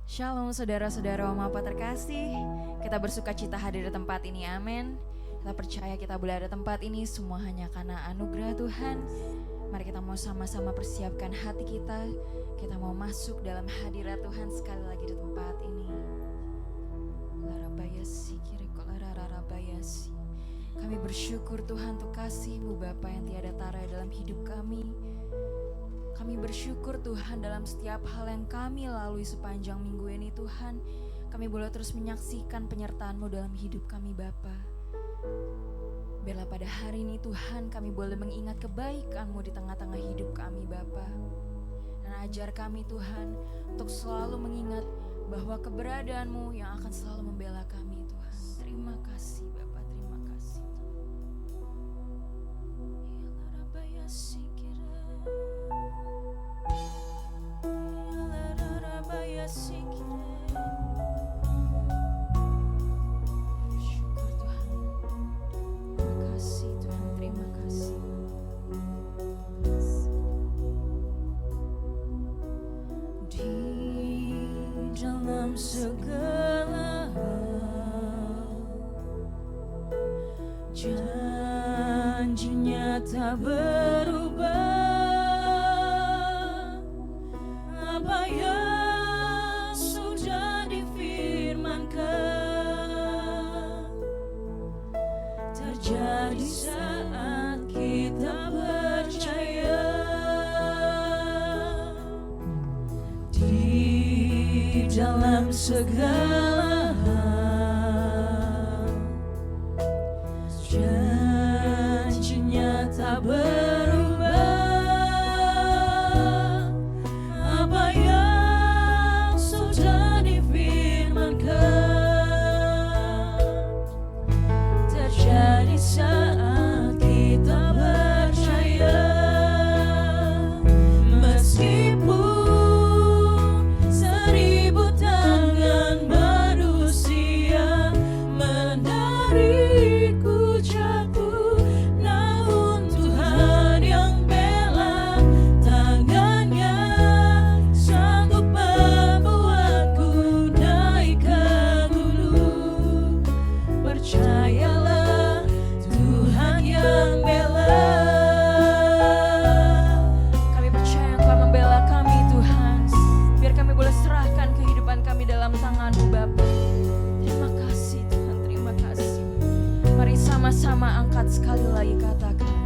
Shalom saudara-saudara Mapa terkasih. Kita bersuka cita hadir di tempat ini, amin. Kita percaya kita boleh ada tempat ini semua hanya karena anugerah Tuhan. Mari kita mau sama-sama persiapkan hati kita. Kita mau masuk dalam hadirat Tuhan sekali lagi di tempat ini. Larabayasi kirikolarabayasi. Kami bersyukur Tuhan untuk kasih-Mu Bapa yang tiada tara dalam hidup kami. Kami bersyukur Tuhan dalam setiap hal yang kami lalui sepanjang minggu ini Tuhan. Kami boleh terus menyaksikan penyertaan-Mu dalam hidup kami Bapa. Biarlah pada hari ini Tuhan kami boleh mengingat kebaikan-Mu di tengah-tengah hidup kami Bapa. Dan ajar kami Tuhan untuk selalu mengingat bahwa keberadaanmu yang akan selalu membela kami Tuhan. Terima kasih Bapa, terima kasih. Syukur Tuhan. Terima kasih Tuhan, terima kasih. Di dalam segala hal, janji-Nya tak berubah. Apa yang sudah difirmankan terjadi saat kita percaya. Di dalam segala hal, janji-Nya tak berubah. Apa yang sudah difirmankan terjadi saat kita percaya. Meskipun seribu tangan manusia menariku jatuh, namun Tuhan yang bela, tangannya sanggup membuatku naik ke gunung. Percayalah Tuhan yang bela. Kami percaya Engkau membela kami Tuhan. Biar kami boleh serahkan kehidupan kami dalam tangan-Mu Bapa. Terima kasih Tuhan, terima kasih. Mari sama-sama angkat sekali lagi katakan.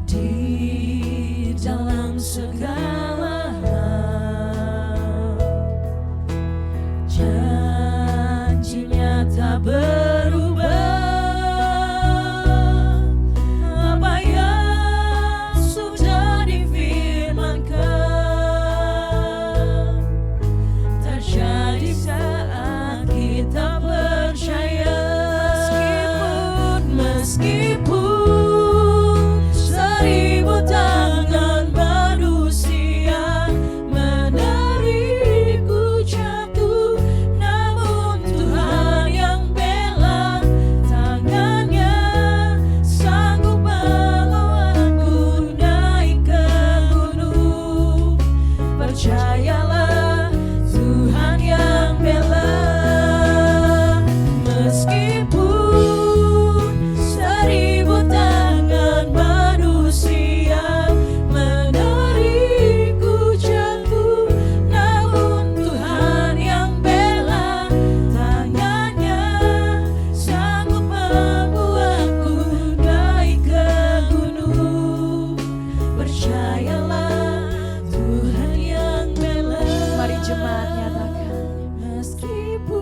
Di dalam segala hal, janji-Nya tak berubah. Apa yang sudah difirmankan terjadi saat kita percaya. Meskipun seribu tangan manusia menariku jatuh, namun Tuhan yang bela, tangannya sanggup membawaku naik ke gunung. Percayalah Tuhan yang bela. Meskipun seribu tangan manusia menariku jatuh, namun Tuhan yang bela, tangannya sanggup membuatku naik ke gunung. Percayalah Tuhan yang bela. Mari jemaat nyatakan. Meskipun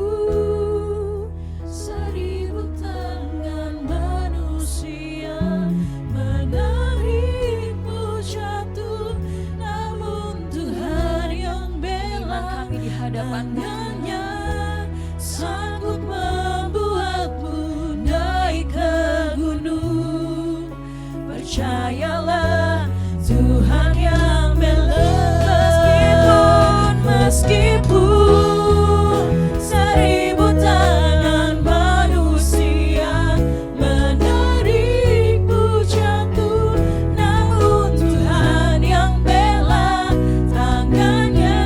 seribu tangan manusia menarikku jatuh, namun Tuhan yang bela, kami di hadapan tangannya sanggup membuatmu naik ke gunung. Percayalah Tuhan yang bela. Meskipun seribu tangan manusia menarikku jatuh, namun Tuhan yang bela, tangannya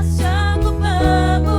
sanggup membuatku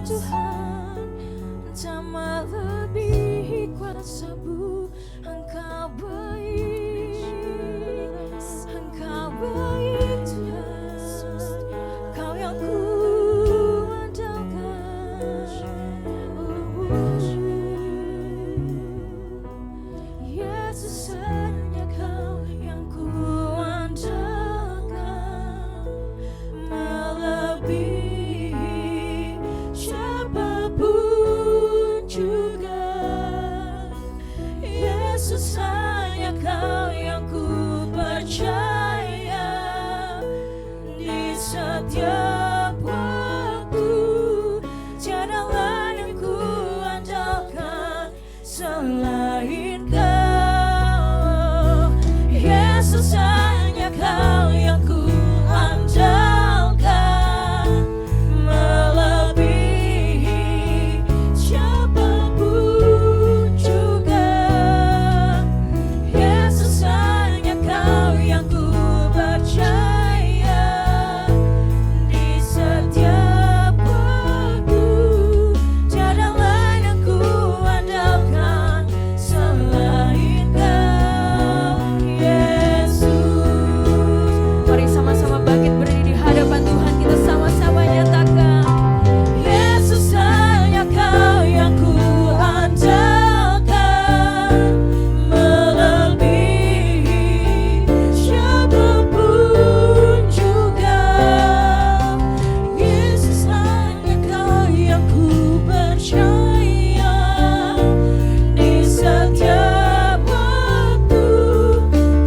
Tuhan, tak melebihi kuasamu. Engkau baik, Engkau baik Tuhan, Kau yang ku andalkan. Yesus, hanya Kau yang ku andalkan, melebihi siapapun juga. Yesus, hanya Kau yang ku percaya. Di setiap waktu tiada lain yang ku andalkan selain Kau. Yesus, hanya Kau yang ku andalkan, melebihi siapapun juga. Yesus, hanya Kau yang ku percaya. Di setiap waktu tiada lain yang ku andalkan selain Kau, Yesus. Mari sama-sama bangkit berdiri di hadapan Tuhan, kita sama-sama nyatakan, Yesus, hanya Kau yang ku andalkan, melebihi siapapun juga. Yesus, hanya Kau yang ku percaya. Di setiap waktu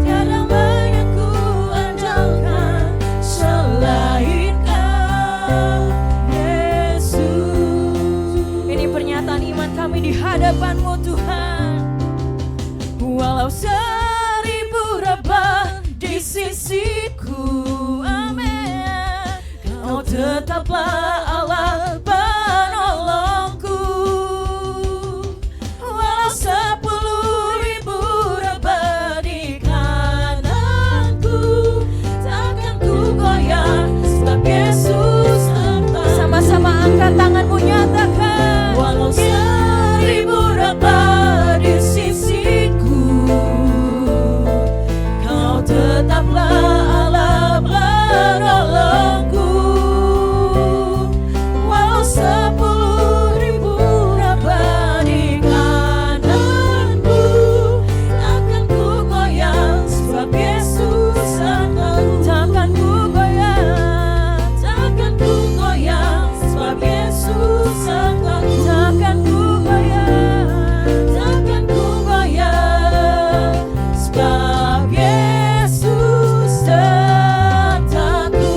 tiada lain yang ku andalkan selain Kau, Yesus. Ini pernyataan iman kami di hadapan-Mu Tuhan. Walau 1000 rebah di sisiku, amin, Kau tetaplah Allah penolongku. Walau 10.000 rebah di kananku, takkan ku goyah sebab Yesus serta. Sama-sama angkat tanganmu, nyatakan, walau 1000 rebah di sisiku, Kau tetaplah Allah penolongku. Walau 10.000 rebah di kananku, takkan ku goyah sebab Yesus sertaku. Takkan ku goyah, takkan ku goyah sebab Yesus sertaku. Takkan ku goyah, takkan ku goyah sebab Yesus sertaku.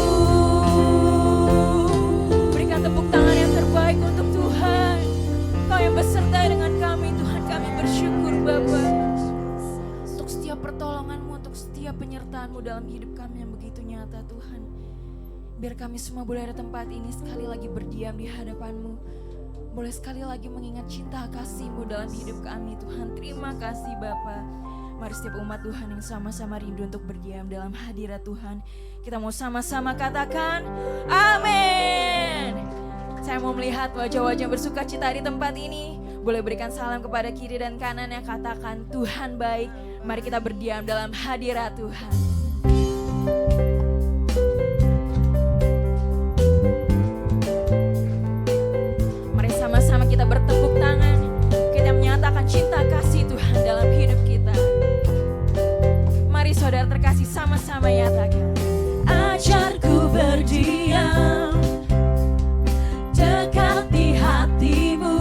Berikan tepuk tangan yang terbaik untuk Tuhan. Kau yang beserta dengan kami, Tuhan, kami bersyukur Bapa untuk setiap pertolongan-Mu, untuk setiap penyertaan-Mu dalam hidup kami yang begitu nyata Tuhan. Biar kami semua boleh ada tempat ini sekali lagi berdiam di hadapan-Mu, boleh sekali lagi mengingat cinta kasih-Mu dalam hidup kami Tuhan. Terima kasih Bapa. Mari setiap umat Tuhan yang sama-sama rindu untuk berdiam dalam hadirat Tuhan, kita mau sama-sama katakan amin. Saya mau melihat wajah-wajah bersuka cita di tempat ini. Boleh berikan salam kepada kiri dan kanan yang katakan Tuhan baik. Mari kita berdiam dalam hadirat Tuhan. Mari sama-sama kita bertepuk tangan. Kita menyatakan cinta kasih Tuhan dalam hidup kita. Mari saudara terkasih sama-sama nyatakan, ajarku berdiam dekat di hati-Mu.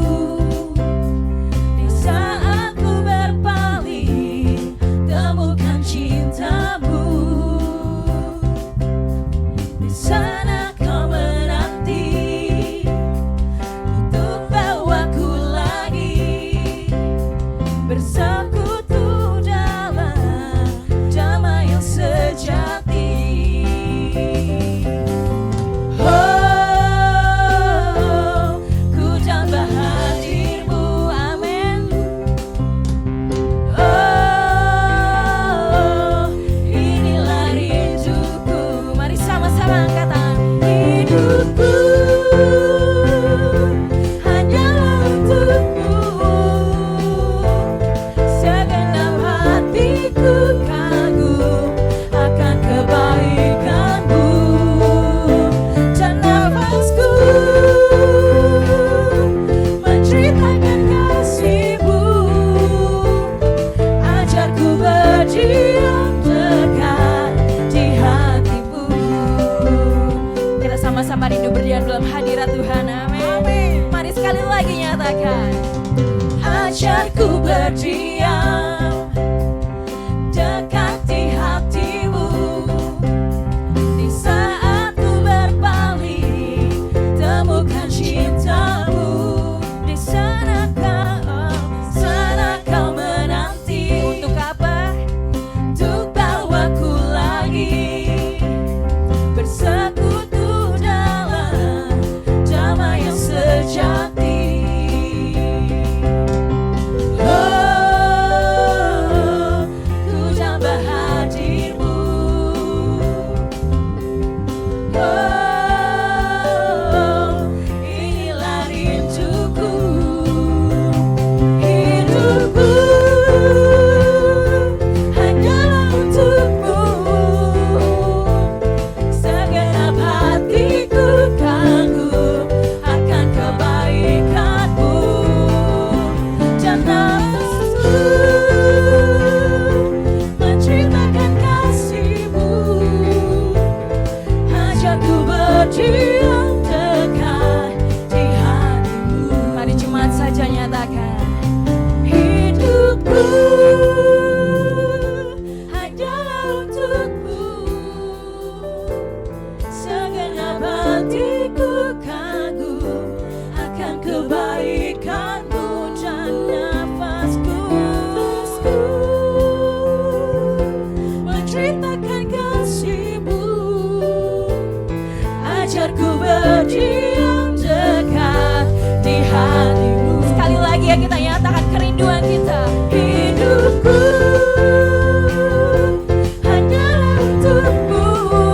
Di saat ku berpaling, temukan cinta-Mu. Di sana Kau menanti untuk bawaku lagi bersekutu dalam damai yang sejati. rindu berdiam dalam hadirat Tuhan. Amin. Mari sekali lagi nyatakan. Ajarku berdiam dekat di hatimu, di saat ku berpaling temukan cintamu. Di sana kau menanti. Untuk apa? Untuk bawaku lagi bersekutu dalam damai yang sejati. Sekali lagi ya kita nyatakan kerinduan kita. Hidupku hanyalah untukmu,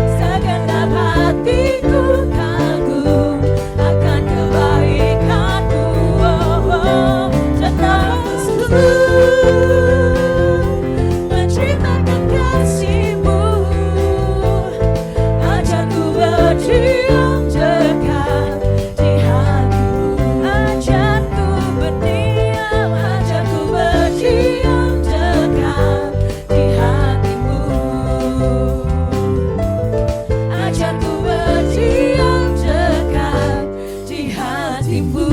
segenap hatiku kagum akan kebaikanmu. Dan nafasku menceritakan kasihmu. Ajarku berdiam dekat di hatimu. Ajarku berdiam dekat di hatimu. Ajarku berdiam dekat di hatimu.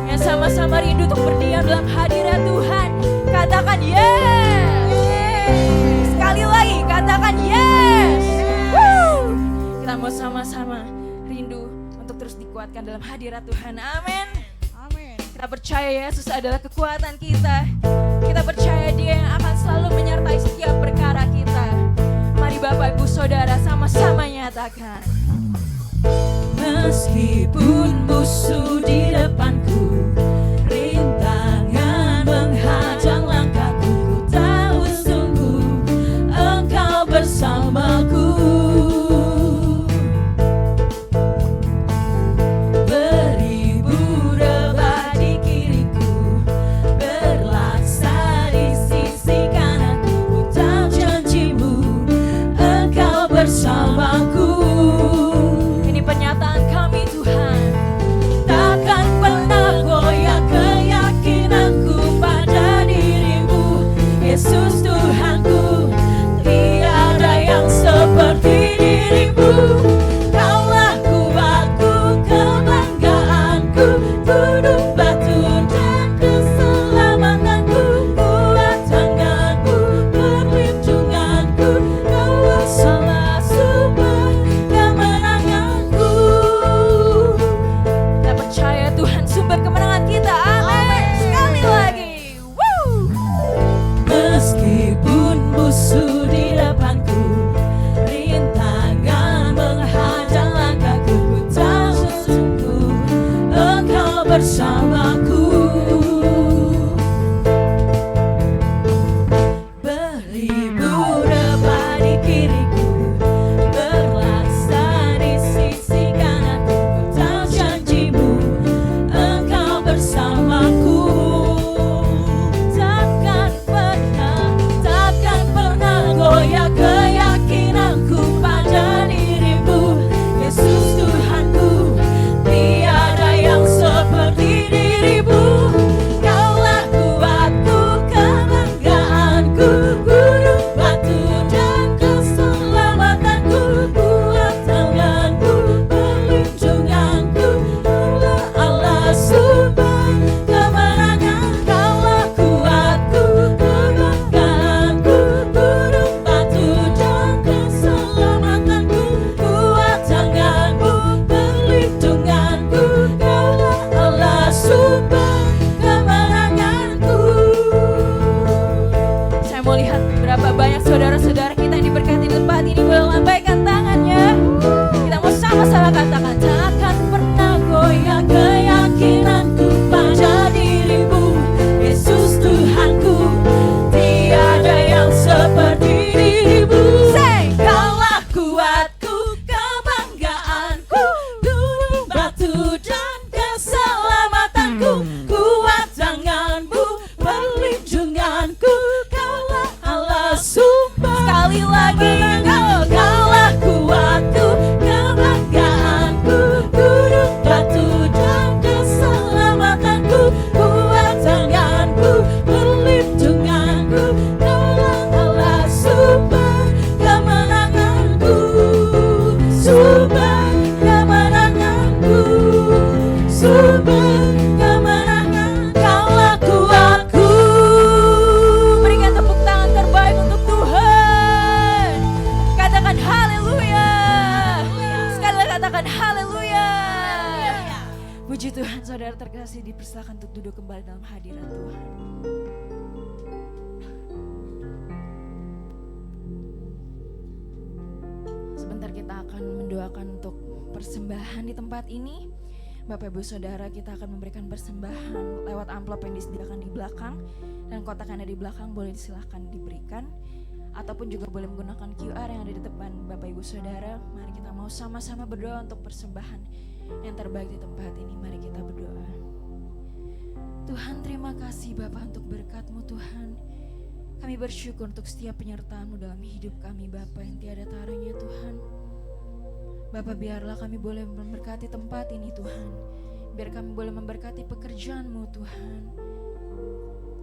Yang sama-sama rindu untuk berdiam dalam hadirat Tuhan, katakan yes. Sekali lagi katakan yes. Kita mau sama-sama rindu untuk terus dikuatkan dalam hadirat Tuhan. Amin. Amin. Kita percaya Yesus adalah kekuatan kita. Kita percaya Dia yang akan selalu menyertai setiap perkara kita. Mari Bapak Ibu Saudara sama-sama nyatakan. Meskipun musuh di depanku, rintangan menghadang langkahku, ku tahu sungguh Engkau bersamaku. Beribu rebah di kiriku, berlaksa di sisi kananku, ku tahu janjimu Engkau bersamaku. Ini pernyataan kami Tuhan, takkan pernah goyah keyakinanku pada dirimu, Yesus Tuhanku. Tiada yang seperti dirimu. Kaulah kuatku, kebanggaanku, gunung batu dan keselamatanku, kuat tanganku, perlindunganku. Kau salah sumber damai Tuhan. Haleluya. Puji Tuhan, saudara terkasih, dipersilakan untuk duduk kembali dalam hadirat Tuhan. Sebentar kita akan mendoakan untuk persembahan di tempat ini. Bapak Ibu Saudara, kita akan memberikan persembahan lewat amplop yang disediakan di belakang, dan kotak yang ada di belakang boleh silahkan diberikan, ataupun juga boleh menggunakan QR yang ada di depan Bapak Ibu Saudara. Mari kita mau sama-sama berdoa untuk persembahan yang terbaik di tempat ini. Mari kita berdoa. Tuhan, terima kasih Bapa untuk berkat-Mu Tuhan. Kami bersyukur untuk setiap penyertaan-Mu dalam hidup kami Bapa yang tiada taranya Tuhan. Bapa, biarlah kami boleh memberkati tempat ini Tuhan. Biar kami boleh memberkati pekerjaan-Mu Tuhan.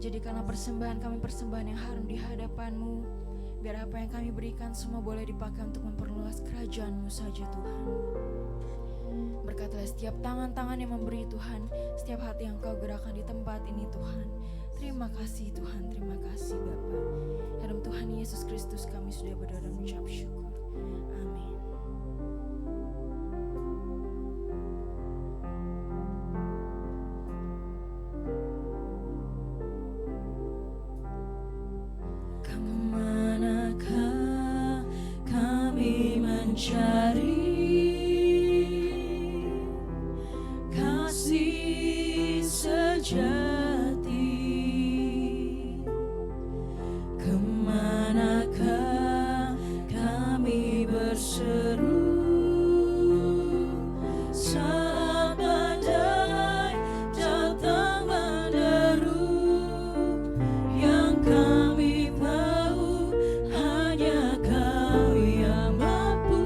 Jadikanlah persembahan kami persembahan yang harum di hadapan-Mu. Biar apa yang kami berikan semua boleh dipakai untuk memperluas kerajaan-Mu saja Tuhan. Berkatilah setiap tangan-tangan yang memberi Tuhan, setiap hati yang Kau gerakkan di tempat ini Tuhan. Terima kasih Tuhan, terima kasih Bapa. Dalam Tuhan Yesus Kristus kami sudah berdoa dan mengucap syukur. Amin. Kemanakah kami mencari kasih sejati? Kemanakah kami berseru saat badai datang menderu? Yang kami tahu hanya Kau yang mampu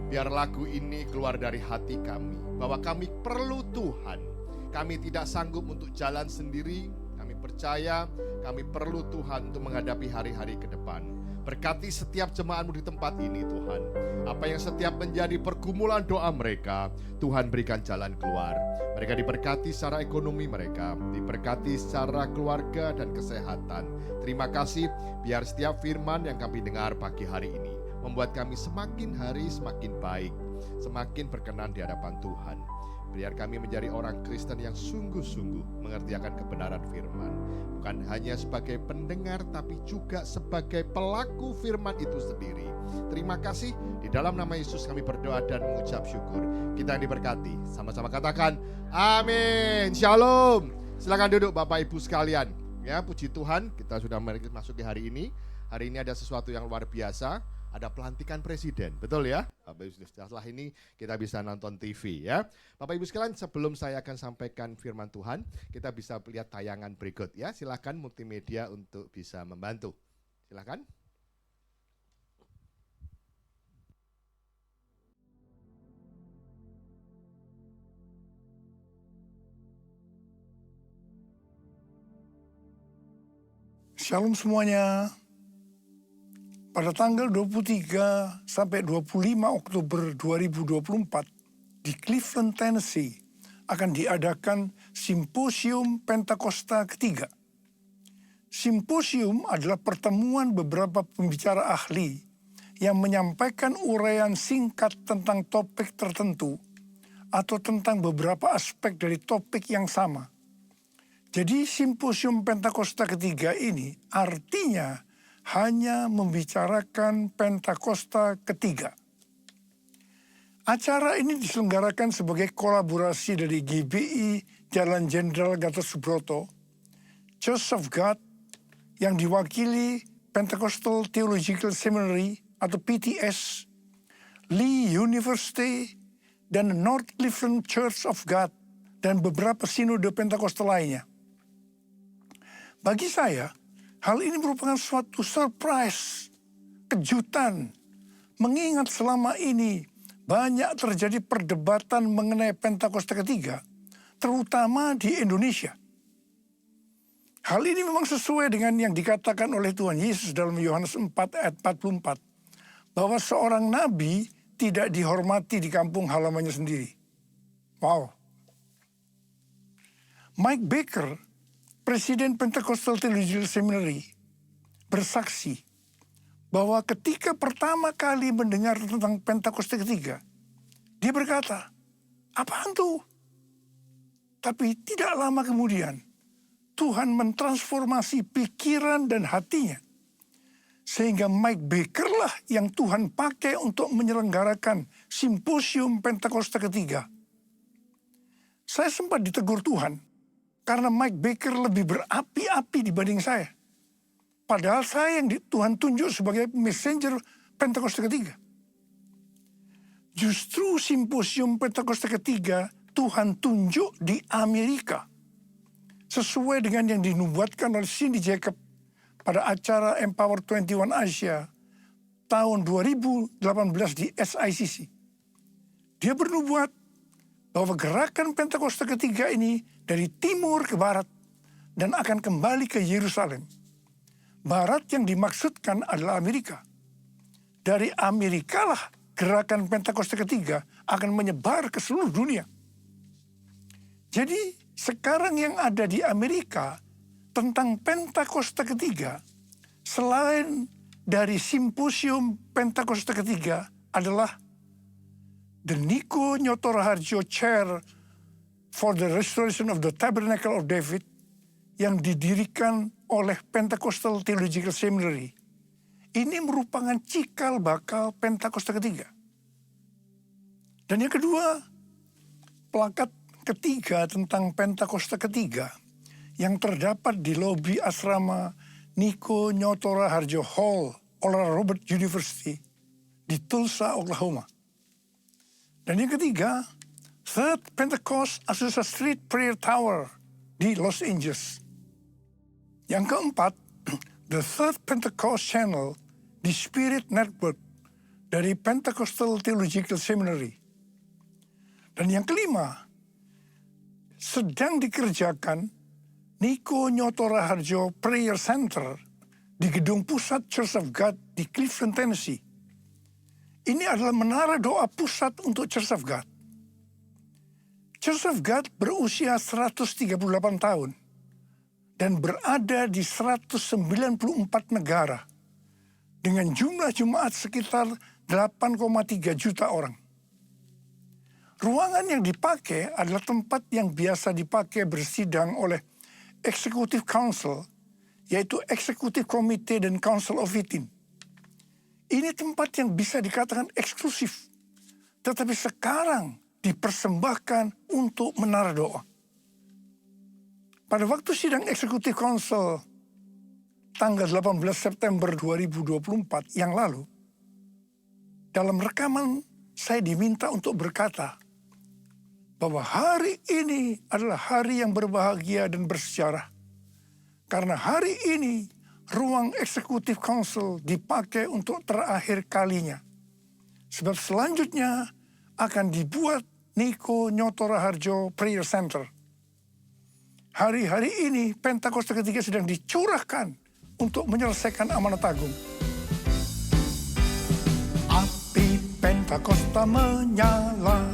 Biar lagu ini keluar dari hati kami, bahwa kami perlu Tuhan. Kami tidak sanggup untuk jalan sendiri. Kami percaya kami perlu Tuhan untuk menghadapi hari-hari ke depan. Berkati setiap jemaat-Mu di tempat ini Tuhan. Apa yang setiap menjadi pergumulan doa mereka, Tuhan berikan jalan keluar. Mereka diberkati secara ekonomi mereka, diberkati secara keluarga dan kesehatan. Terima kasih biar setiap firman yang kami dengar pagi hari ini membuat kami semakin hari semakin baik, semakin berkenan di hadapan Tuhan. Biar kami menjadi orang Kristen yang sungguh-sungguh mengerti akan kebenaran firman. Bukan hanya sebagai pendengar, tapi juga sebagai pelaku firman itu sendiri. Terima kasih, di dalam nama Yesus kami berdoa dan mengucap syukur. Kita yang diberkati, sama-sama katakan amin. Shalom. Silakan duduk Bapak Ibu sekalian. Ya, puji Tuhan, kita sudah memasuki hari ini. Hari ini ada sesuatu yang luar biasa. Ada pelantikan presiden, betul ya? Bapak Ibu, setelah ini kita bisa nonton TV ya. Bapak Ibu sekalian, sebelum saya akan sampaikan firman Tuhan, kita bisa lihat tayangan berikut ya. Silakan multimedia untuk bisa membantu. Silakan. Shalom semuanya. Pada tanggal 23 sampai 25 Oktober 2024 di Cleveland, Tennessee akan diadakan Simposium Pentakosta ketiga. Simposium adalah pertemuan beberapa pembicara ahli yang menyampaikan uraian singkat tentang topik tertentu atau tentang beberapa aspek dari topik yang sama. Jadi Simposium Pentakosta ketiga ini artinya hanya membicarakan Pentakosta ketiga. Acara ini diselenggarakan sebagai kolaborasi dari GBI Jalan Jenderal Gatot Subroto, Church of God yang diwakili Pentecostal Theological Seminary atau PTS, Lee University, dan North Cleveland Church of God, dan beberapa sinode Pentakosta lainnya. Bagi saya, hal ini merupakan suatu surprise, kejutan, mengingat selama ini banyak terjadi perdebatan mengenai Pentakosta ketiga, terutama di Indonesia. Hal ini memang sesuai dengan yang dikatakan oleh Tuhan Yesus dalam Yohanes 4 ayat 44, bahwa seorang nabi tidak dihormati di kampung halamannya sendiri. Wow. Mike Baker, Presiden Pentecostal Theological Seminary, bersaksi bahwa ketika pertama kali mendengar tentang Pentakosta ketiga, dia berkata, apaan tuh? Tapi tidak lama kemudian, Tuhan mentransformasi pikiran dan hatinya. Sehingga Mike Baker lah yang Tuhan pakai untuk menyelenggarakan Simposium Pentakosta ketiga. Saya sempat ditegur Tuhan, karena Mike Baker lebih berapi-api dibanding saya. Padahal saya yang Tuhan tunjuk sebagai messenger Pentakosta ketiga. Justru Simposium Pentakosta ketiga Tuhan tunjuk di Amerika. Sesuai dengan yang dinubuatkan oleh Cindy Jacob pada acara Empower 21 Asia tahun 2018 di SICC. Dia bernubuat bahwa gerakan Pentakosta ketiga ini dari timur ke barat dan akan kembali ke Yerusalem. Barat yang dimaksudkan adalah Amerika. Dari Amerika lah gerakan Pentakosta ketiga akan menyebar ke seluruh dunia. Jadi sekarang yang ada di Amerika tentang Pentakosta ketiga, selain dari Simposium Pentakosta ketiga adalah the Niko Nyoto Raharjo Chair for the Restoration of the Tabernacle of David yang didirikan oleh Pentecostal Theological Seminary. Ini merupakan cikal bakal Pentakosta ketiga. Dan yang kedua, plakat ketiga tentang Pentakosta ketiga yang terdapat di lobi asrama Niko Nyoto Raharjo Hall Oral Roberts University di Tulsa, Oklahoma. Dan yang ketiga, Third Pentecost Azusa Street Prayer Tower di Los Angeles. Yang keempat, The Third Pentecost Channel di Spirit Network dari Pentecostal Theological Seminary. Dan yang kelima, sedang dikerjakan Niko Nyoto Raharjo Prayer Center di Gedung Pusat Church of God di Cleveland, Tennessee. Ini adalah menara doa pusat untuk Church of God. Church of God berusia 138 tahun dan berada di 194 negara dengan jumlah jemaat sekitar 8,3 juta orang. Ruangan yang dipakai adalah tempat yang biasa dipakai bersidang oleh Executive Council, yaitu Executive Committee dan Council of 18. Ini tempat yang bisa dikatakan eksklusif, tetapi sekarang dipersembahkan untuk menara doa. Pada waktu sidang Executive Council tanggal 18 September 2024 yang lalu, dalam rekaman saya diminta untuk berkata bahwa hari ini adalah hari yang berbahagia dan bersejarah. Karena hari ini ruang Executive Council dipakai untuk terakhir kalinya. Sebab selanjutnya akan dibuat Niko Nyoto Raharjo Prayer Center. Hari-hari ini Pentakosta ketiga sedang dicurahkan untuk menyelesaikan amanat agung. Api Pentakosta menyala,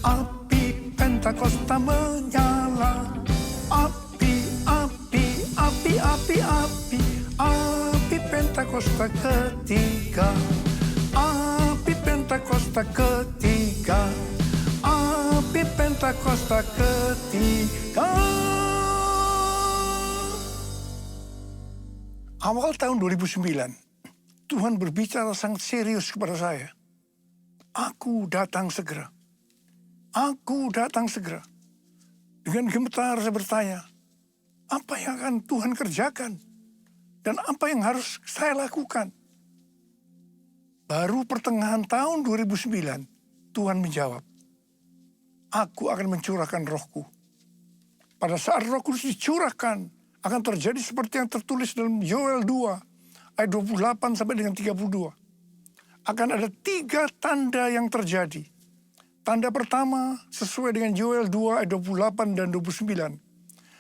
api Pentakosta menyala, api Pentakosta ketiga, api Pentakosta ketiga, api Pentakosta ketiga. Awal tahun 2009, Tuhan berbicara sangat serius kepada saya. Aku datang segera. Aku datang segera. Dengan gemetar saya bertanya, apa yang akan Tuhan kerjakan? Dan apa yang harus saya lakukan? Baru pertengahan tahun 2009, Tuhan menjawab, aku akan mencurahkan rohku. Pada saat Roh Kudus dicurahkan, akan terjadi seperti yang tertulis dalam Yoel 2, ayat 28 sampai dengan 32. Akan ada 3 tanda yang terjadi. Tanda pertama sesuai dengan Yoel 2 ayat 28 dan 29.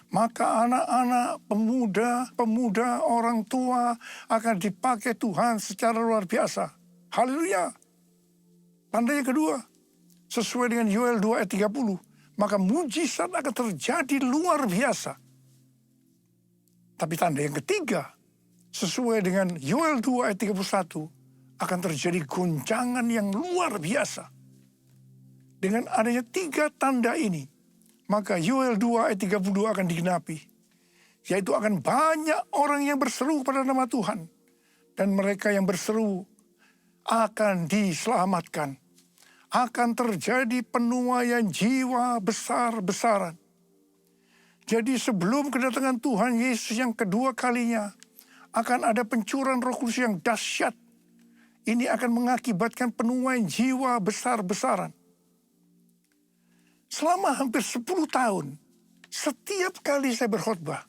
Maka anak-anak, pemuda, orang tua akan dipakai Tuhan secara luar biasa. Haleluya. Tanda yang kedua, sesuai dengan Yoel 2 ayat 30. Maka mujizat akan terjadi luar biasa. Tapi tanda yang ketiga, sesuai dengan Yoel 2 ayat 31, akan terjadi goncangan yang luar biasa. Dengan adanya 3 tanda ini, maka Yoel 2 ayat 32 akan digenapi. Yaitu akan banyak orang yang berseru pada nama Tuhan. Dan mereka yang berseru akan diselamatkan. Akan terjadi penuaian jiwa besar-besaran. Jadi sebelum kedatangan Tuhan Yesus yang kedua kalinya, akan ada pencurahan Roh Kudus yang dahsyat. Ini akan mengakibatkan penuaian jiwa besar-besaran. Selama hampir 10 tahun, setiap kali saya berkhotbah,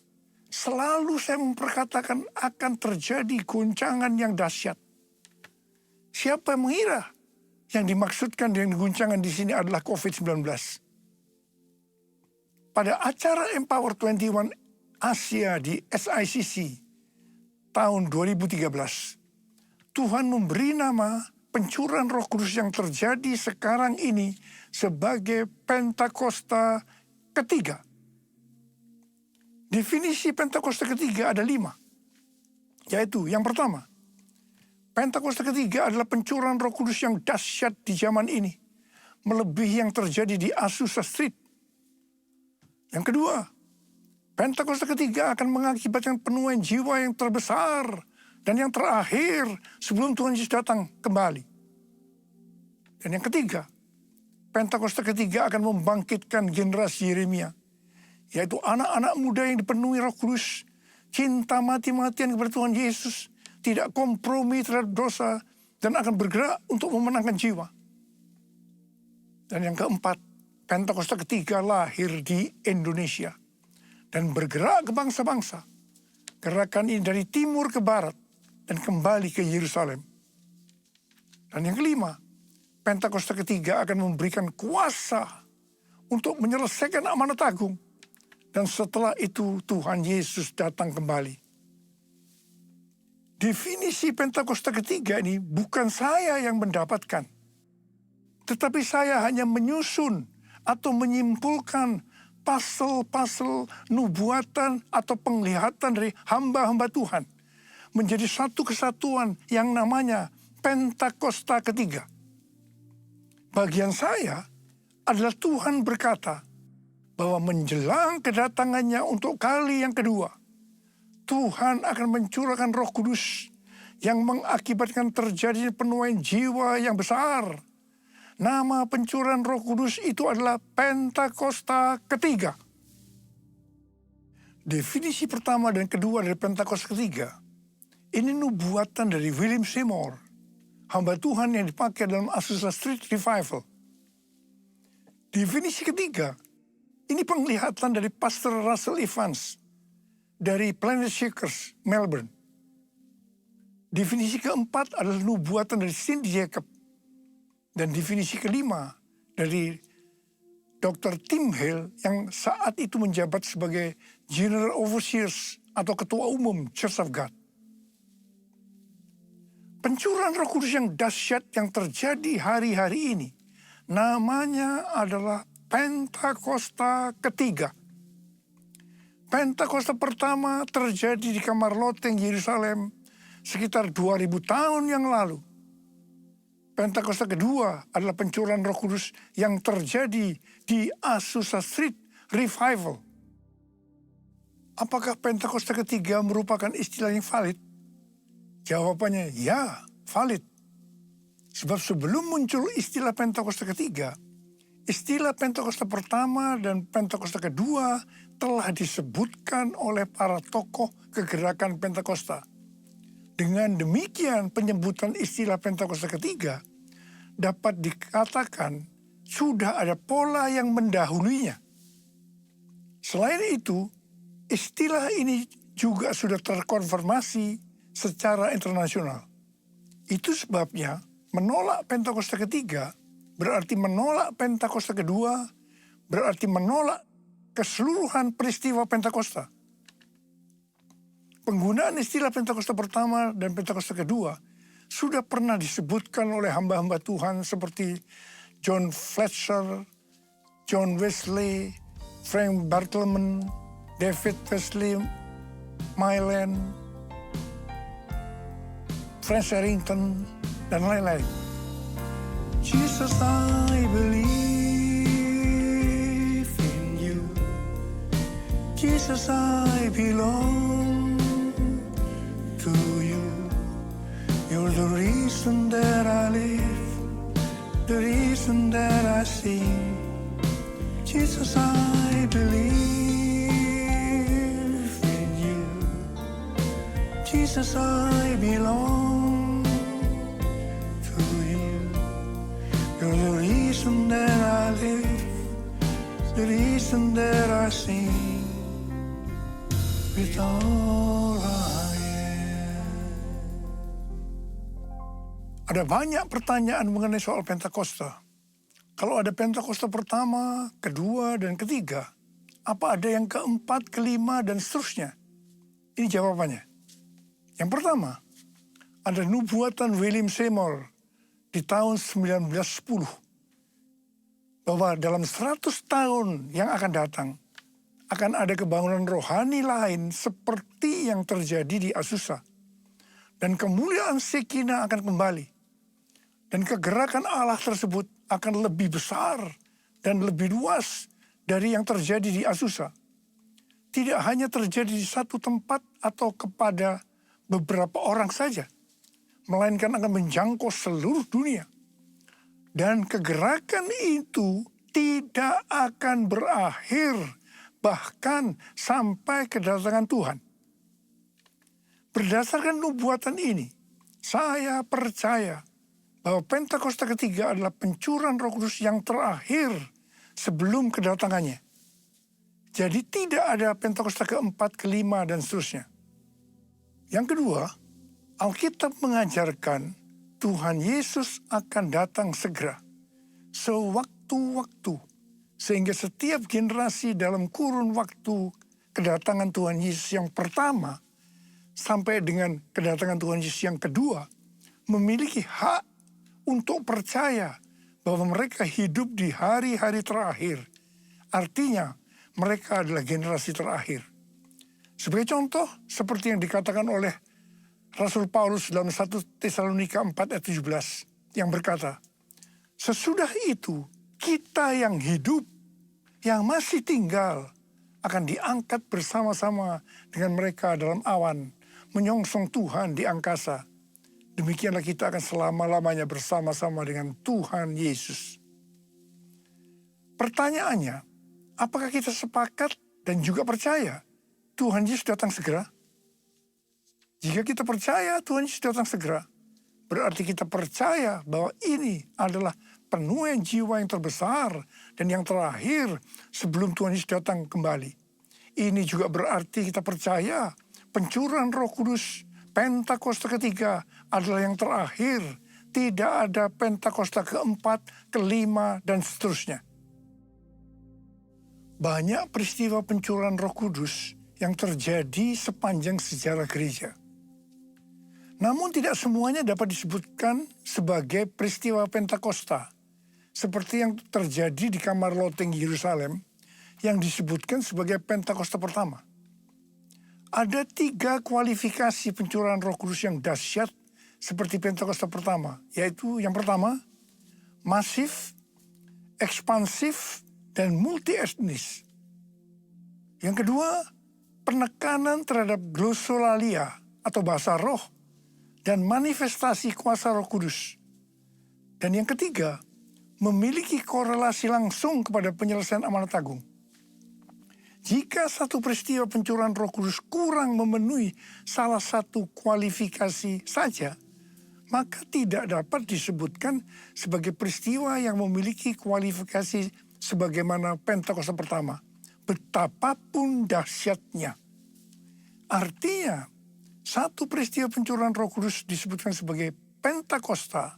selalu saya memperkatakan akan terjadi goncangan yang dahsyat. Siapa yang mengira yang dimaksudkan dengan goncangan di sini adalah COVID-19? Pada acara Empower 21 Asia di SICC tahun 2013, Tuhan memberi nama pencurahan Roh Kudus yang terjadi sekarang ini sebagai Pentakosta ketiga. Definisi Pentakosta ketiga ada 5. Yaitu yang pertama, Pentakosta ketiga adalah pencurahan Roh Kudus yang dahsyat di zaman ini, melebihi yang terjadi di Azusa Street. Yang kedua, Pentakosta ketiga akan mengakibatkan penuaian jiwa yang terbesar dan yang terakhir sebelum Tuhan Yesus datang kembali. Dan yang ketiga, Pentakosta ketiga akan membangkitkan generasi Yeremia, yaitu anak-anak muda yang dipenuhi Roh Kudus, cinta mati-matian kepada Tuhan Yesus, tidak kompromi terhadap dosa, dan akan bergerak untuk memenangkan jiwa. Dan yang keempat, Pentakosta ketiga lahir di Indonesia dan bergerak ke bangsa-bangsa. Gerakan ini dari timur ke barat dan kembali ke Yerusalem. Dan yang kelima, Pentakosta ketiga akan memberikan kuasa untuk menyelesaikan amanat agung. Dan setelah itu Tuhan Yesus datang kembali. Definisi Pentakosta ketiga ini bukan saya yang mendapatkan. Tetapi saya hanya menyusun atau menyimpulkan pasal-pasal nubuatan atau penglihatan dari hamba-hamba Tuhan. Menjadi satu kesatuan yang namanya Pentakosta ketiga. Bagian saya adalah Tuhan berkata bahwa menjelang kedatangannya untuk kali yang kedua, Tuhan akan mencurahkan Roh Kudus yang mengakibatkan terjadinya penuaian jiwa yang besar. Nama pencurahan Roh Kudus itu adalah Pentakosta ketiga. Definisi pertama dan kedua dari Pentakosta ketiga, ini nubuatan dari William Seymour, hamba Tuhan yang dipakai dalam Azusa Street Revival. Definisi ketiga, ini penglihatan dari Pastor Russell Evans dari Planet Shakers, Melbourne. Definisi keempat adalah nubuatan dari Cindy Jacob. Dan definisi kelima dari Dr. Tim Hale yang saat itu menjabat sebagai General Overseers atau Ketua Umum Church of God. Pencurahan Roh Kudus yang dahsyat yang terjadi hari-hari ini namanya adalah Pentakosta ketiga. Pentakosta pertama terjadi di kamar loteng Yerusalem sekitar 2000 tahun yang lalu. Pentakosta kedua adalah pencurahan Roh Kudus yang terjadi di Azusa Street Revival. Apakah Pentakosta ketiga merupakan istilah yang valid? Jawabannya ya, valid. Sebab sebelum muncul istilah Pentakosta ketiga, istilah Pentakosta pertama dan Pentakosta kedua telah disebutkan oleh para tokoh kegerakan Pentakosta. Dengan demikian penyebutan istilah Pentakosta ketiga dapat dikatakan sudah ada pola yang mendahulunya. Selain itu, istilah ini juga sudah terkonfirmasi secara internasional. Itu sebabnya menolak Pentakosta ketiga berarti menolak Pentakosta kedua, berarti menolak keseluruhan peristiwa Pentakosta. Penggunaan istilah Pentakosta pertama dan Pentakosta kedua sudah pernah disebutkan oleh hamba-hamba Tuhan seperti John Fletcher, John Wesley, Frank Bartleman, David Wesley, Mylan, Frank Harrington, dan lain-lain. Jesus, I believe in you. Jesus, I belong to you. You're the reason that I live, the reason that I sing. Jesus, I believe in you. Jesus, I belong to you. You're the reason that I live, the reason that I sing with all I am. Ada banyak pertanyaan mengenai soal Pentakosta. Kalau ada Pentakosta pertama, kedua, dan ketiga, apa ada yang keempat, kelima, dan seterusnya? Ini jawabannya. Yang pertama, ada nubuatan William Seymour di tahun 1910. Bahwa dalam 100 tahun yang akan datang, akan ada kebangunan rohani lain seperti yang terjadi di Azusa. Dan kemuliaan Shekinah akan kembali. Dan kegerakan Allah tersebut akan lebih besar dan lebih luas dari yang terjadi di Azusa. Tidak hanya terjadi di satu tempat atau kepada beberapa orang saja, melainkan akan menjangkau seluruh dunia. Dan kegerakan itu tidak akan berakhir bahkan sampai kedatangan Tuhan. Berdasarkan nubuatan ini, saya percaya bahwa Pentakosta ketiga adalah pencurahan Roh Kudus yang terakhir sebelum kedatangannya. Jadi tidak ada Pentakosta keempat, kelima, dan seterusnya. Yang kedua, Alkitab mengajarkan Tuhan Yesus akan datang segera, sewaktu-waktu, sehingga setiap generasi dalam kurun waktu kedatangan Tuhan Yesus yang pertama sampai dengan kedatangan Tuhan Yesus yang kedua memiliki hak untuk percaya bahwa mereka hidup di hari-hari terakhir. Artinya mereka adalah generasi terakhir. Sebagai contoh, seperti yang dikatakan oleh Rasul Paulus dalam 1 Tesalonika 4 ayat 17 yang berkata, sesudah itu kita yang hidup, yang masih tinggal, akan diangkat bersama-sama dengan mereka dalam awan, menyongsong Tuhan di angkasa. Demikianlah kita akan selama-lamanya bersama-sama dengan Tuhan Yesus. Pertanyaannya, apakah kita sepakat dan juga percaya Tuhan Yesus datang segera? Jika kita percaya Tuhan Yesus datang segera, berarti kita percaya bahwa ini adalah penuaian jiwa yang terbesar dan yang terakhir sebelum Tuhan Yesus datang kembali. Ini juga berarti kita percaya pencurahan Roh Kudus Pentakosta ketiga adalah yang terakhir. Tidak ada Pentakosta keempat, kelima, dan seterusnya. Banyak peristiwa pencurahan Roh Kudus yang terjadi sepanjang sejarah gereja. Namun tidak semuanya dapat disebutkan sebagai peristiwa Pentakosta, seperti yang terjadi di kamar loteng Yerusalem yang disebutkan sebagai Pentakosta pertama. Ada 3 kualifikasi pencurahan Roh Kudus yang dahsyat seperti Pentakosta pertama, yaitu yang pertama, masif, ekspansif, dan multi-etnis. Yang kedua, penekanan terhadap glosolalia atau bahasa roh dan manifestasi kuasa Roh Kudus. Dan yang ketiga, memiliki korelasi langsung kepada penyelesaian amanat agung. Jika satu peristiwa pencurahan Roh Kudus kurang memenuhi salah satu kualifikasi saja, maka tidak dapat disebutkan sebagai peristiwa yang memiliki kualifikasi sebagaimana Pentakosta pertama, betapapun dahsyatnya. Artinya, satu peristiwa pencurahan Roh Kudus disebutkan sebagai Pentakosta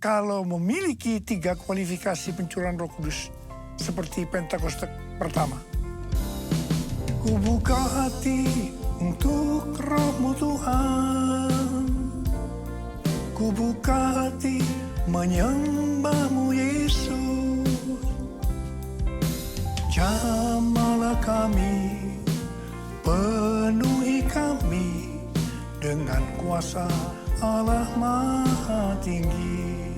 kalau memiliki 3 kualifikasi pencurahan Roh Kudus seperti Pentakosta pertama. Ku buka hati untuk Roh-Mu Tuhan. Ku buka hati menyembah-Mu Yesus. Jamahlah kami, penuhi kami dengan kuasa Allah Maha Tinggi.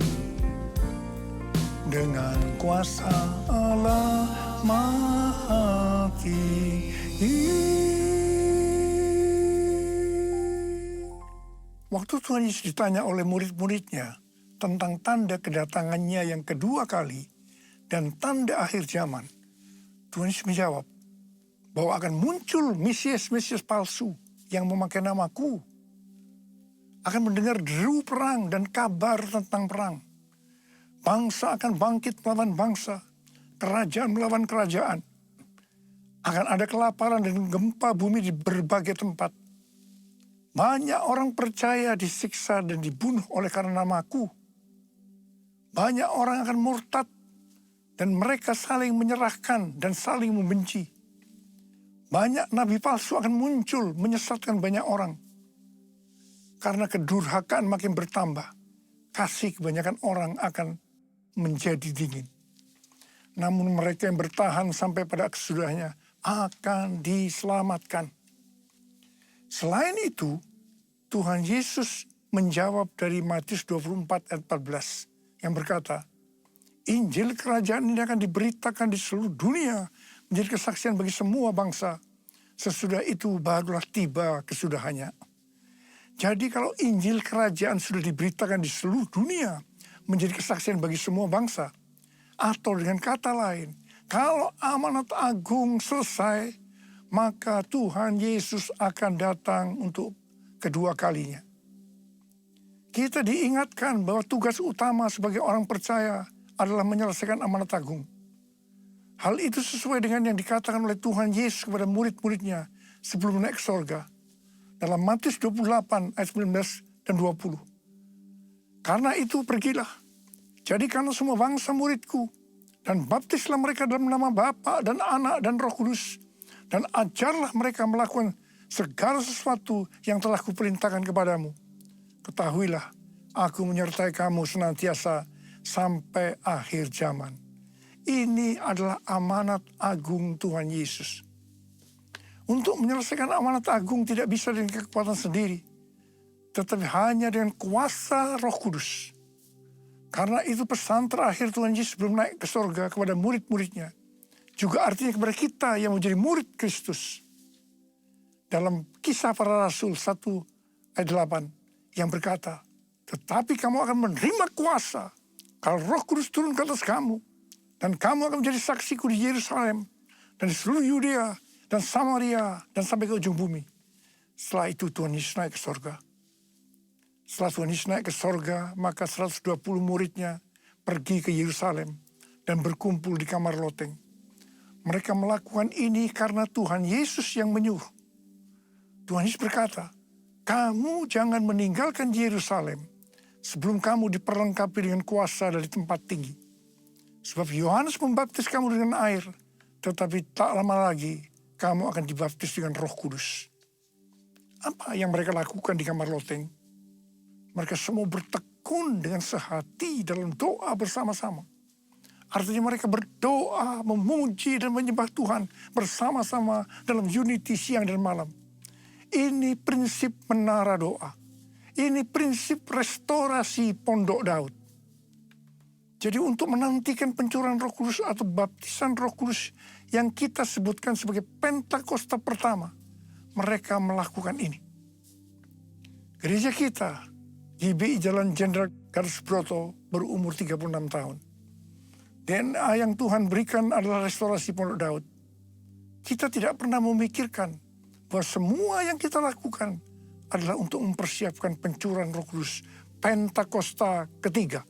Dengan kuasa Allah Maha Tinggi. Waktu Tuhan Yesus ditanya oleh murid-muridnya tentang tanda kedatangannya yang kedua kali dan tanda akhir zaman, Tuhan Yesus menjawab bahwa akan muncul Mesias-Mesias palsu yang memakai namaku, akan mendengar deru perang dan kabar tentang perang. Bangsa akan bangkit melawan bangsa, kerajaan melawan kerajaan. Akan ada kelaparan dan gempa bumi di berbagai tempat. Banyak orang percaya disiksa dan dibunuh oleh karena namaku. Banyak orang akan murtad dan mereka saling menyerahkan dan saling membenci. Banyak nabi palsu akan muncul menyesatkan banyak orang. Karena kedurhakaan makin bertambah, kasih kebanyakan orang akan menjadi dingin. Namun mereka yang bertahan sampai pada kesudahnya akan diselamatkan. Selain itu, Tuhan Yesus menjawab dari Matius 24 ayat 14 yang berkata, Injil kerajaan ini akan diberitakan di seluruh dunia menjadi kesaksian bagi semua bangsa. Sesudah itu barulah tiba kesudahannya. Jadi kalau Injil kerajaan sudah diberitakan di seluruh dunia menjadi kesaksian bagi semua bangsa, atau dengan kata lain, kalau amanat agung selesai, maka Tuhan Yesus akan datang untuk kedua kalinya. Kita diingatkan bahwa tugas utama sebagai orang percaya adalah menyelesaikan amanat agung. Hal itu sesuai dengan yang dikatakan oleh Tuhan Yesus kepada murid-muridnya sebelum naik ke sorga. Dalam Matius 28 ayat 19 dan 20. Karena itu pergilah, jadikanlah semua bangsa muridku, dan baptislah mereka dalam nama Bapa dan Anak dan Roh Kudus, dan ajarlah mereka melakukan segala sesuatu yang telah kuperintahkan kepadamu. Ketahuilah, aku menyertai kamu senantiasa sampai akhir zaman. Ini adalah amanat agung Tuhan Yesus. Untuk menyelesaikan amanat agung tidak bisa dengan kekuatan sendiri, tetapi hanya dengan kuasa Roh Kudus. Karena itu pesan terakhir Tuhan Yesus sebelum naik ke sorga kepada murid-muridnya, juga artinya kepada kita yang menjadi murid Kristus. Dalam Kisah Para Rasul 1 ayat 8 yang berkata, tetapi kamu akan menerima kuasa kalau Roh Kudus turun ke atas kamu, dan kamu akan menjadi saksiku di Yerusalem dan di seluruh Yudea dan Samaria dan sampai ke ujung bumi. Setelah itu Tuhan Yesus naik ke sorga. Setelah Tuhan Yesus naik ke sorga, maka 120 muridnya pergi ke Yerusalem dan berkumpul di kamar loteng. Mereka melakukan ini karena Tuhan Yesus yang menyuruh. Tuhan Yesus berkata, kamu jangan meninggalkan Yerusalem sebelum kamu diperlengkapi dengan kuasa dari tempat tinggi. Sebab Yohanes membaptis kamu dengan air, tetapi tak lama lagi kamu akan dibaptis dengan Roh Kudus. Apa yang mereka lakukan di kamar loteng? Mereka semua bertekun dengan sehati dalam doa bersama-sama. Artinya mereka berdoa, memuji dan menyembah Tuhan bersama-sama dalam unity siang dan malam. Ini prinsip menara doa. Ini prinsip restorasi pondok Daud. Jadi untuk menantikan pencurahan Roh Kudus atau baptisan Roh Kudus yang kita sebutkan sebagai Pentakosta pertama, mereka melakukan ini. Gereja kita, GBI Jalan Jenderal Gatot Subroto, berumur 36 tahun. DNA yang Tuhan berikan adalah restorasi pondok Daud. Kita tidak pernah memikirkan bahwa semua yang kita lakukan adalah untuk mempersiapkan pencurahan Roh Kudus Pentakosta ketiga.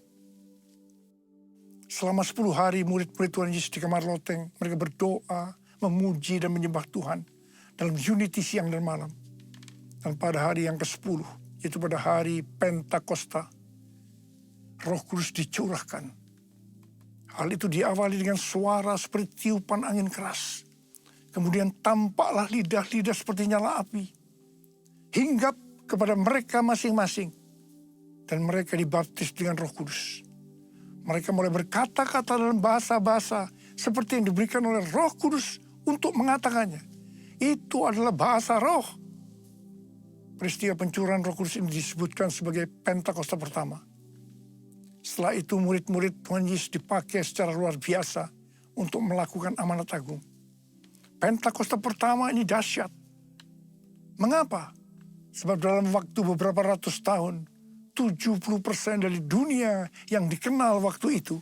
Selama 10 hari murid-murid Tuhan Yesus di kamar loteng, mereka berdoa, memuji dan menyembah Tuhan dalam unity siang dan malam. Dan pada hari yang ke-10, yaitu pada hari Pentakosta, Roh Kudus dicurahkan. Hal itu diawali dengan suara seperti tiupan angin keras. Kemudian tampaklah lidah-lidah seperti nyala api, hinggap kepada mereka masing-masing. Dan mereka dibaptis dengan Roh Kudus. Mereka mulai berkata-kata dalam bahasa-bahasa seperti yang diberikan oleh Roh Kudus untuk mengatakannya. Itu adalah bahasa roh. Peristiwa pencurahan Roh Kudus ini disebutkan sebagai Pentakosta pertama. Setelah itu murid-murid Tuhan Yesus dipakai secara luar biasa untuk melakukan amanat agung. Pentakosta pertama ini dahsyat. Mengapa? Sebab dalam waktu beberapa ratus tahun, 70% dari dunia yang dikenal waktu itu,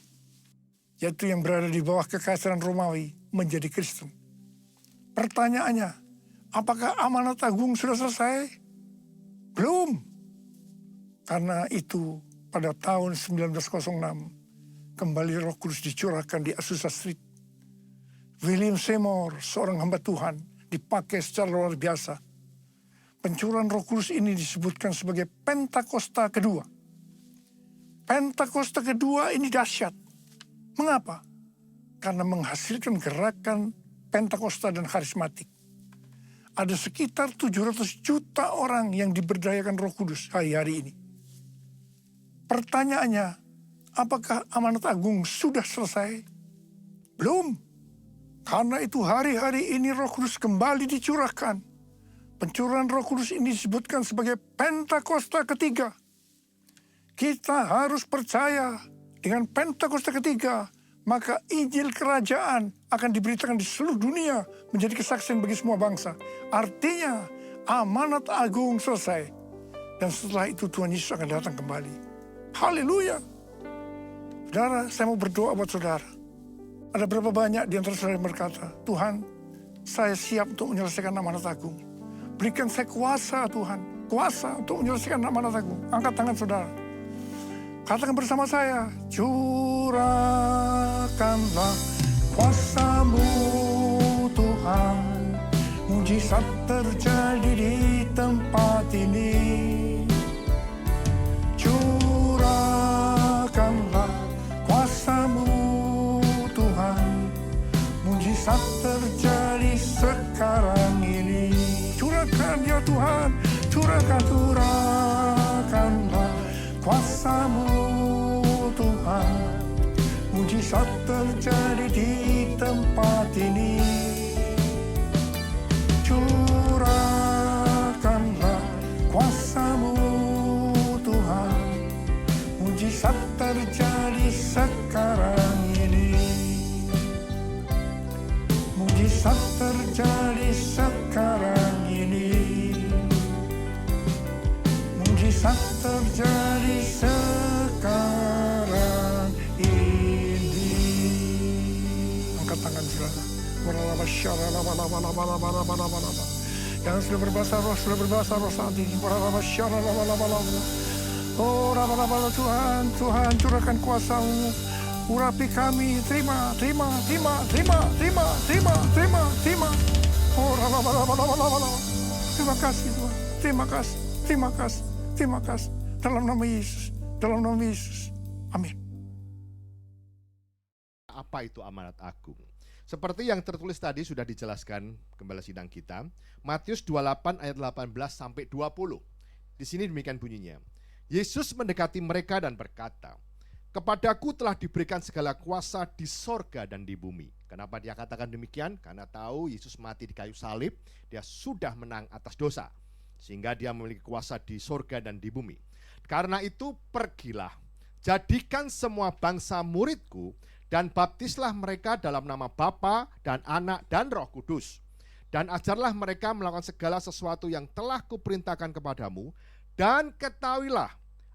yaitu yang berada di bawah kekaisaran Romawi, menjadi Kristen. Pertanyaannya, apakah amanat agung sudah selesai? Belum. Karena itu pada tahun 1906, kembali Roh Kudus dicurahkan di Azusa Street. William Seymour, seorang hamba Tuhan, dipakai secara luar biasa. Pencurahan Roh Kudus ini disebutkan sebagai Pentakosta kedua. Pentakosta kedua ini dahsyat. Mengapa? Karena menghasilkan gerakan Pentakosta dan karismatik. Ada sekitar 700 juta orang yang diberdayakan Roh Kudus hari-hari ini. Pertanyaannya, apakah amanat agung sudah selesai? Belum. Karena itu hari-hari ini Roh Kudus kembali dicurahkan. Pencurahan Roh Kudus ini disebutkan sebagai Pentakosta ketiga. Kita harus percaya dengan Pentakosta ketiga, maka Injil Kerajaan akan diberitakan di seluruh dunia menjadi kesaksian bagi semua bangsa. Artinya amanat agung selesai. Dan setelah itu Tuhan Yesus akan datang kembali. Haleluya. Saudara, saya mau berdoa buat saudara. Ada berapa banyak di antara saudara yang berkata, Tuhan, saya siap untuk menyelesaikan amanat agung. Berikan saya kuasa Tuhan, kuasa untuk menyelesaikan amanat agung. Angkat tangan saudara. Katakan bersama saya, curahkanlah kuasa-Mu Tuhan. Mujizat terjadi di tempat ini. Curahkanlah mujizat terjadi sekarang ini. Curahkan ya Tuhan, curahkanlah kuasa-Mu Tuhan. Mujizat terjadi di tempat ini. Curahkanlah kuasa-Mu Tuhan. Mujizat terjadi sekarang ini. Mujizat terjadi sekarang ini. Mujizat terjadi sekarang ini. Angkat tangan saudara. Yang sudah berbahasa roh saat ini. Oh, Tuhan, curahkan kuasa-Mu. Urapi kami, terima. Oh, terima kasih Tuhan, terima kasih. Dalam nama Yesus, amin. Apa itu amanat agung? Seperti yang tertulis tadi sudah dijelaskan gembala sidang kita, Matius 28 ayat 18 sampai 20. Di sini demikian bunyinya. Yesus mendekati mereka dan berkata, "Kepadaku telah diberikan segala kuasa di sorga dan di bumi." Kenapa dia katakan demikian? Karena tahu Yesus mati di kayu salib, dia sudah menang atas dosa. Sehingga dia memiliki kuasa di sorga dan di bumi. Karena itu pergilah, jadikan semua bangsa muridku, dan baptislah mereka dalam nama Bapa dan Anak dan Roh Kudus. Dan ajarlah mereka melakukan segala sesuatu yang telah kuperintahkan kepadamu, dan ketahuilah,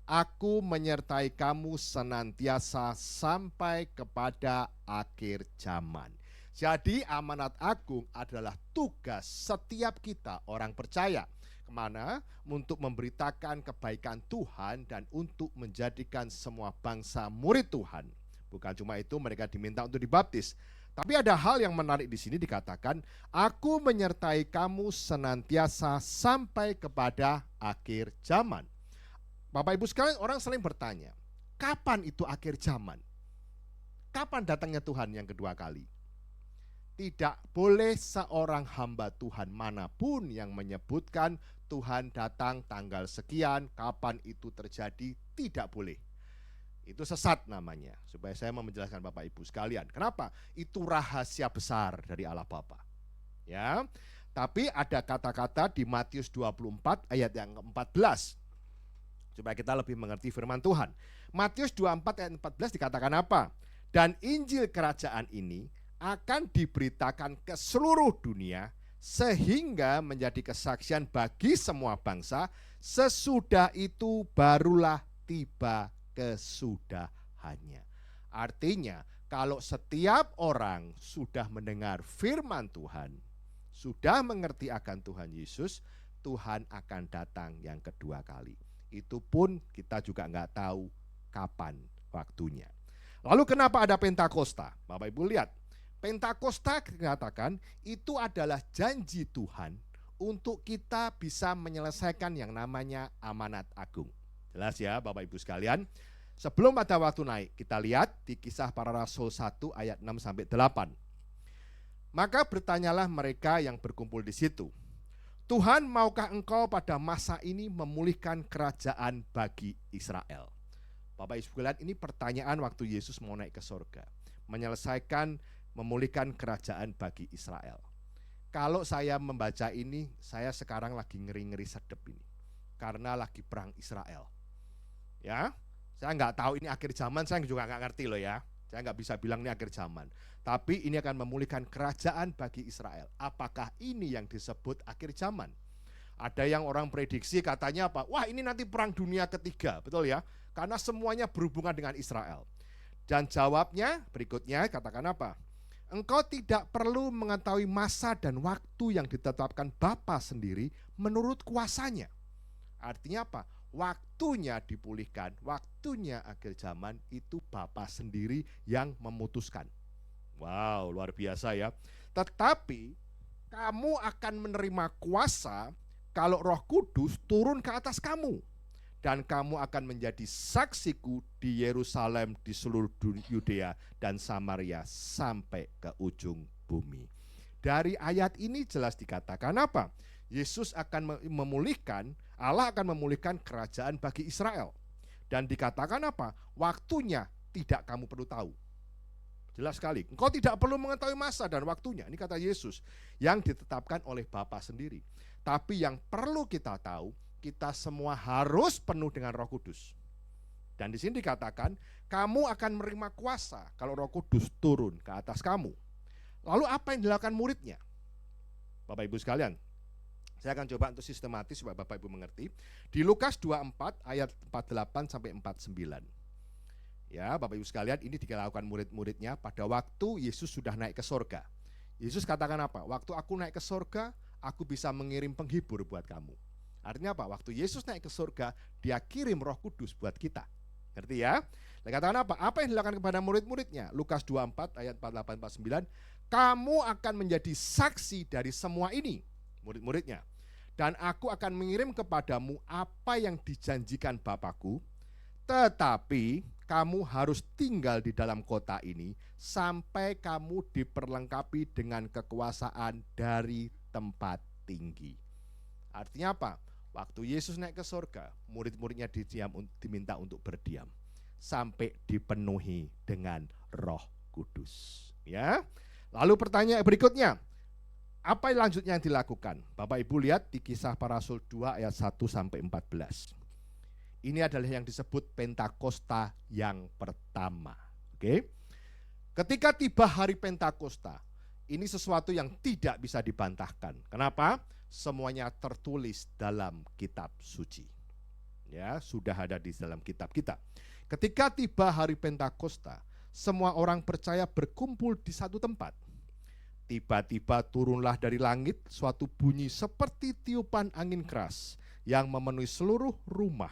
aku menyertai kamu senantiasa sampai kepada akhir zaman. Jadi amanat agung adalah tugas setiap kita orang percaya. Kemana? Untuk memberitakan kebaikan Tuhan dan untuk menjadikan semua bangsa murid Tuhan. Bukan cuma itu, mereka diminta untuk dibaptis. Tapi ada hal yang menarik di sini dikatakan, aku menyertai kamu senantiasa sampai kepada akhir zaman. Bapak Ibu sekalian, orang sering bertanya, kapan itu akhir zaman? Kapan datangnya Tuhan yang kedua kali? Tidak boleh seorang hamba Tuhan manapun yang menyebutkan Tuhan datang tanggal sekian, kapan itu terjadi, tidak boleh. Itu sesat namanya, supaya saya mau menjelaskan Bapak Ibu sekalian. Kenapa? Itu rahasia besar dari Allah Bapa. Ya. Tapi ada kata-kata di Matius 24 ayat yang ke-14. Supaya kita lebih mengerti firman Tuhan. Matius 24 ayat 14 dikatakan apa? Dan Injil kerajaan ini akan diberitakan ke seluruh dunia sehingga menjadi kesaksian bagi semua bangsa, sesudah itu barulah tiba kesudahannya. Artinya, kalau setiap orang sudah mendengar firman Tuhan, sudah mengerti akan Tuhan Yesus, Tuhan akan datang yang kedua kali. Itu pun kita juga nggak tahu kapan waktunya. Lalu kenapa ada Pentakosta? Bapak Ibu lihat, Pentakosta dikatakan itu adalah janji Tuhan untuk kita bisa menyelesaikan yang namanya amanat agung. Jelas ya Bapak Ibu sekalian. Sebelum pada waktu naik, kita lihat di Kisah Para Rasul 1 ayat 6-8. Maka bertanyalah mereka yang berkumpul di situ, Tuhan, maukah engkau pada masa ini memulihkan kerajaan bagi Israel? Bapak Ibu sekalian, ini pertanyaan waktu Yesus mau naik ke surga. Memulihkan kerajaan bagi Israel. Kalau saya membaca ini, saya sekarang lagi ngeri-ngeri sedep ini. Karena lagi perang Israel. Ya, saya nggak tahu ini akhir zaman, saya juga nggak ngerti loh ya. Saya nggak bisa bilang ini akhir zaman. Tapi ini akan memulihkan kerajaan bagi Israel. Apakah ini yang disebut akhir zaman? Ada yang orang prediksi katanya apa? Wah, ini nanti perang dunia ketiga, betul ya? Karena semuanya berhubungan dengan Israel. Dan jawabnya berikutnya katakan apa? Engkau tidak perlu mengetahui masa dan waktu yang ditetapkan Bapa sendiri menurut kuasanya. Artinya apa? Waktunya dipulihkan, waktunya akhir zaman itu Bapa sendiri yang memutuskan. Wow, luar biasa ya. Tetapi kamu akan menerima kuasa kalau Roh Kudus turun ke atas kamu. dan kamu akan menjadi saksiku di Yerusalem, di seluruh Yudea dan Samaria sampai ke ujung bumi. Dari ayat ini jelas dikatakan apa? Yesus akan memulihkan, Allah akan memulihkan kerajaan bagi Israel. Dan dikatakan apa? Waktunya tidak kamu perlu tahu. Jelas sekali, engkau tidak perlu mengetahui masa dan waktunya. Ini kata Yesus yang ditetapkan oleh Bapa sendiri. Tapi yang perlu kita tahu, kita semua harus penuh dengan Roh Kudus. Dan di sini dikatakan, kamu akan menerima kuasa kalau Roh Kudus turun ke atas kamu. Lalu apa yang dilakukan muridnya? Bapak Ibu sekalian, saya akan coba untuk sistematis supaya Bapak Ibu mengerti. Di Lukas 24 ayat 48 sampai 49. Ya, Bapak Ibu sekalian, ini dilakukan murid-muridnya pada waktu Yesus sudah naik ke sorga. Yesus katakan apa? Waktu aku naik ke sorga, aku bisa mengirim penghibur buat kamu. Artinya apa? Waktu Yesus naik ke sorga, dia kirim Roh Kudus buat kita. Ngerti ya? Dia katakan apa? Apa yang dilakukan kepada murid-muridnya? Lukas 24 ayat 48-49. Kamu akan menjadi saksi dari semua ini, murid-muridnya. Dan aku akan mengirim kepadamu apa yang dijanjikan Bapakku, tetapi kamu harus tinggal di dalam kota ini sampai kamu diperlengkapi dengan kekuasaan dari tempat tinggi. Artinya apa? Waktu Yesus naik ke surga, murid-muridnya diminta untuk berdiam sampai dipenuhi dengan Roh Kudus. Ya. Lalu pertanyaan berikutnya, apa lanjutnya yang dilakukan? Bapak Ibu lihat di Kisah Para Rasul 2 ayat 1 sampai 14. Ini adalah yang disebut Pentakosta yang pertama. Oke. Ketika tiba hari Pentakosta, ini sesuatu yang tidak bisa dibantahkan. Kenapa? Semuanya tertulis dalam kitab suci. Ya, sudah ada di dalam kitab kita. Ketika tiba hari Pentakosta, semua orang percaya berkumpul di satu tempat. Tiba-tiba turunlah dari langit suatu bunyi seperti tiupan angin keras yang memenuhi seluruh rumah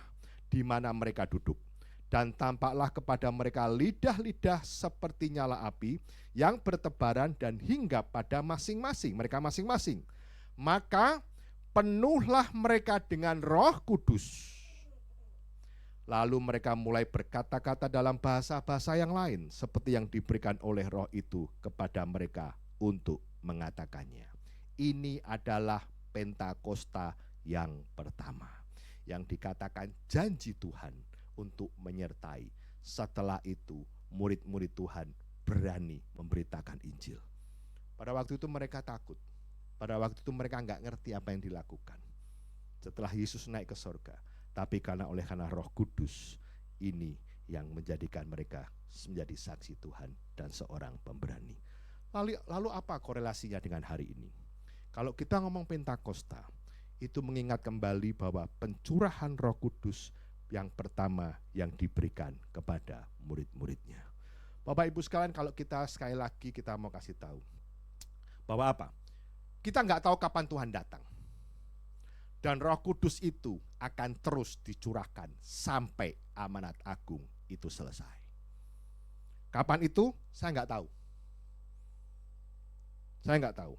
di mana mereka duduk. Dan tampaklah kepada mereka lidah-lidah seperti nyala api yang bertebaran dan hinggap pada mereka masing-masing. Maka penuhlah mereka dengan Roh Kudus. Lalu mereka mulai berkata-kata dalam bahasa-bahasa yang lain seperti yang diberikan oleh Roh itu kepada mereka untuk mengatakannya. Ini adalah Pentakosta yang pertama, yang dikatakan janji Tuhan untuk menyertai. Setelah itu murid-murid Tuhan berani memberitakan Injil. Pada waktu itu mereka takut. Pada waktu itu mereka nggak ngerti apa yang dilakukan. Setelah Yesus naik ke surga, tapi karena Roh Kudus, ini yang menjadikan mereka menjadi saksi Tuhan dan seorang pemberani. Lalu apa korelasinya dengan hari ini? Kalau kita ngomong Pentakosta, itu mengingat kembali bahwa pencurahan Roh Kudus yang pertama yang diberikan kepada murid-muridnya. Bapak Ibu sekalian, kalau kita sekali lagi kita mau kasih tahu bahwa apa? Kita nggak tahu kapan Tuhan datang. Dan Roh Kudus itu akan terus dicurahkan sampai amanat agung itu selesai. Kapan itu? Saya nggak tahu. Saya nggak tahu.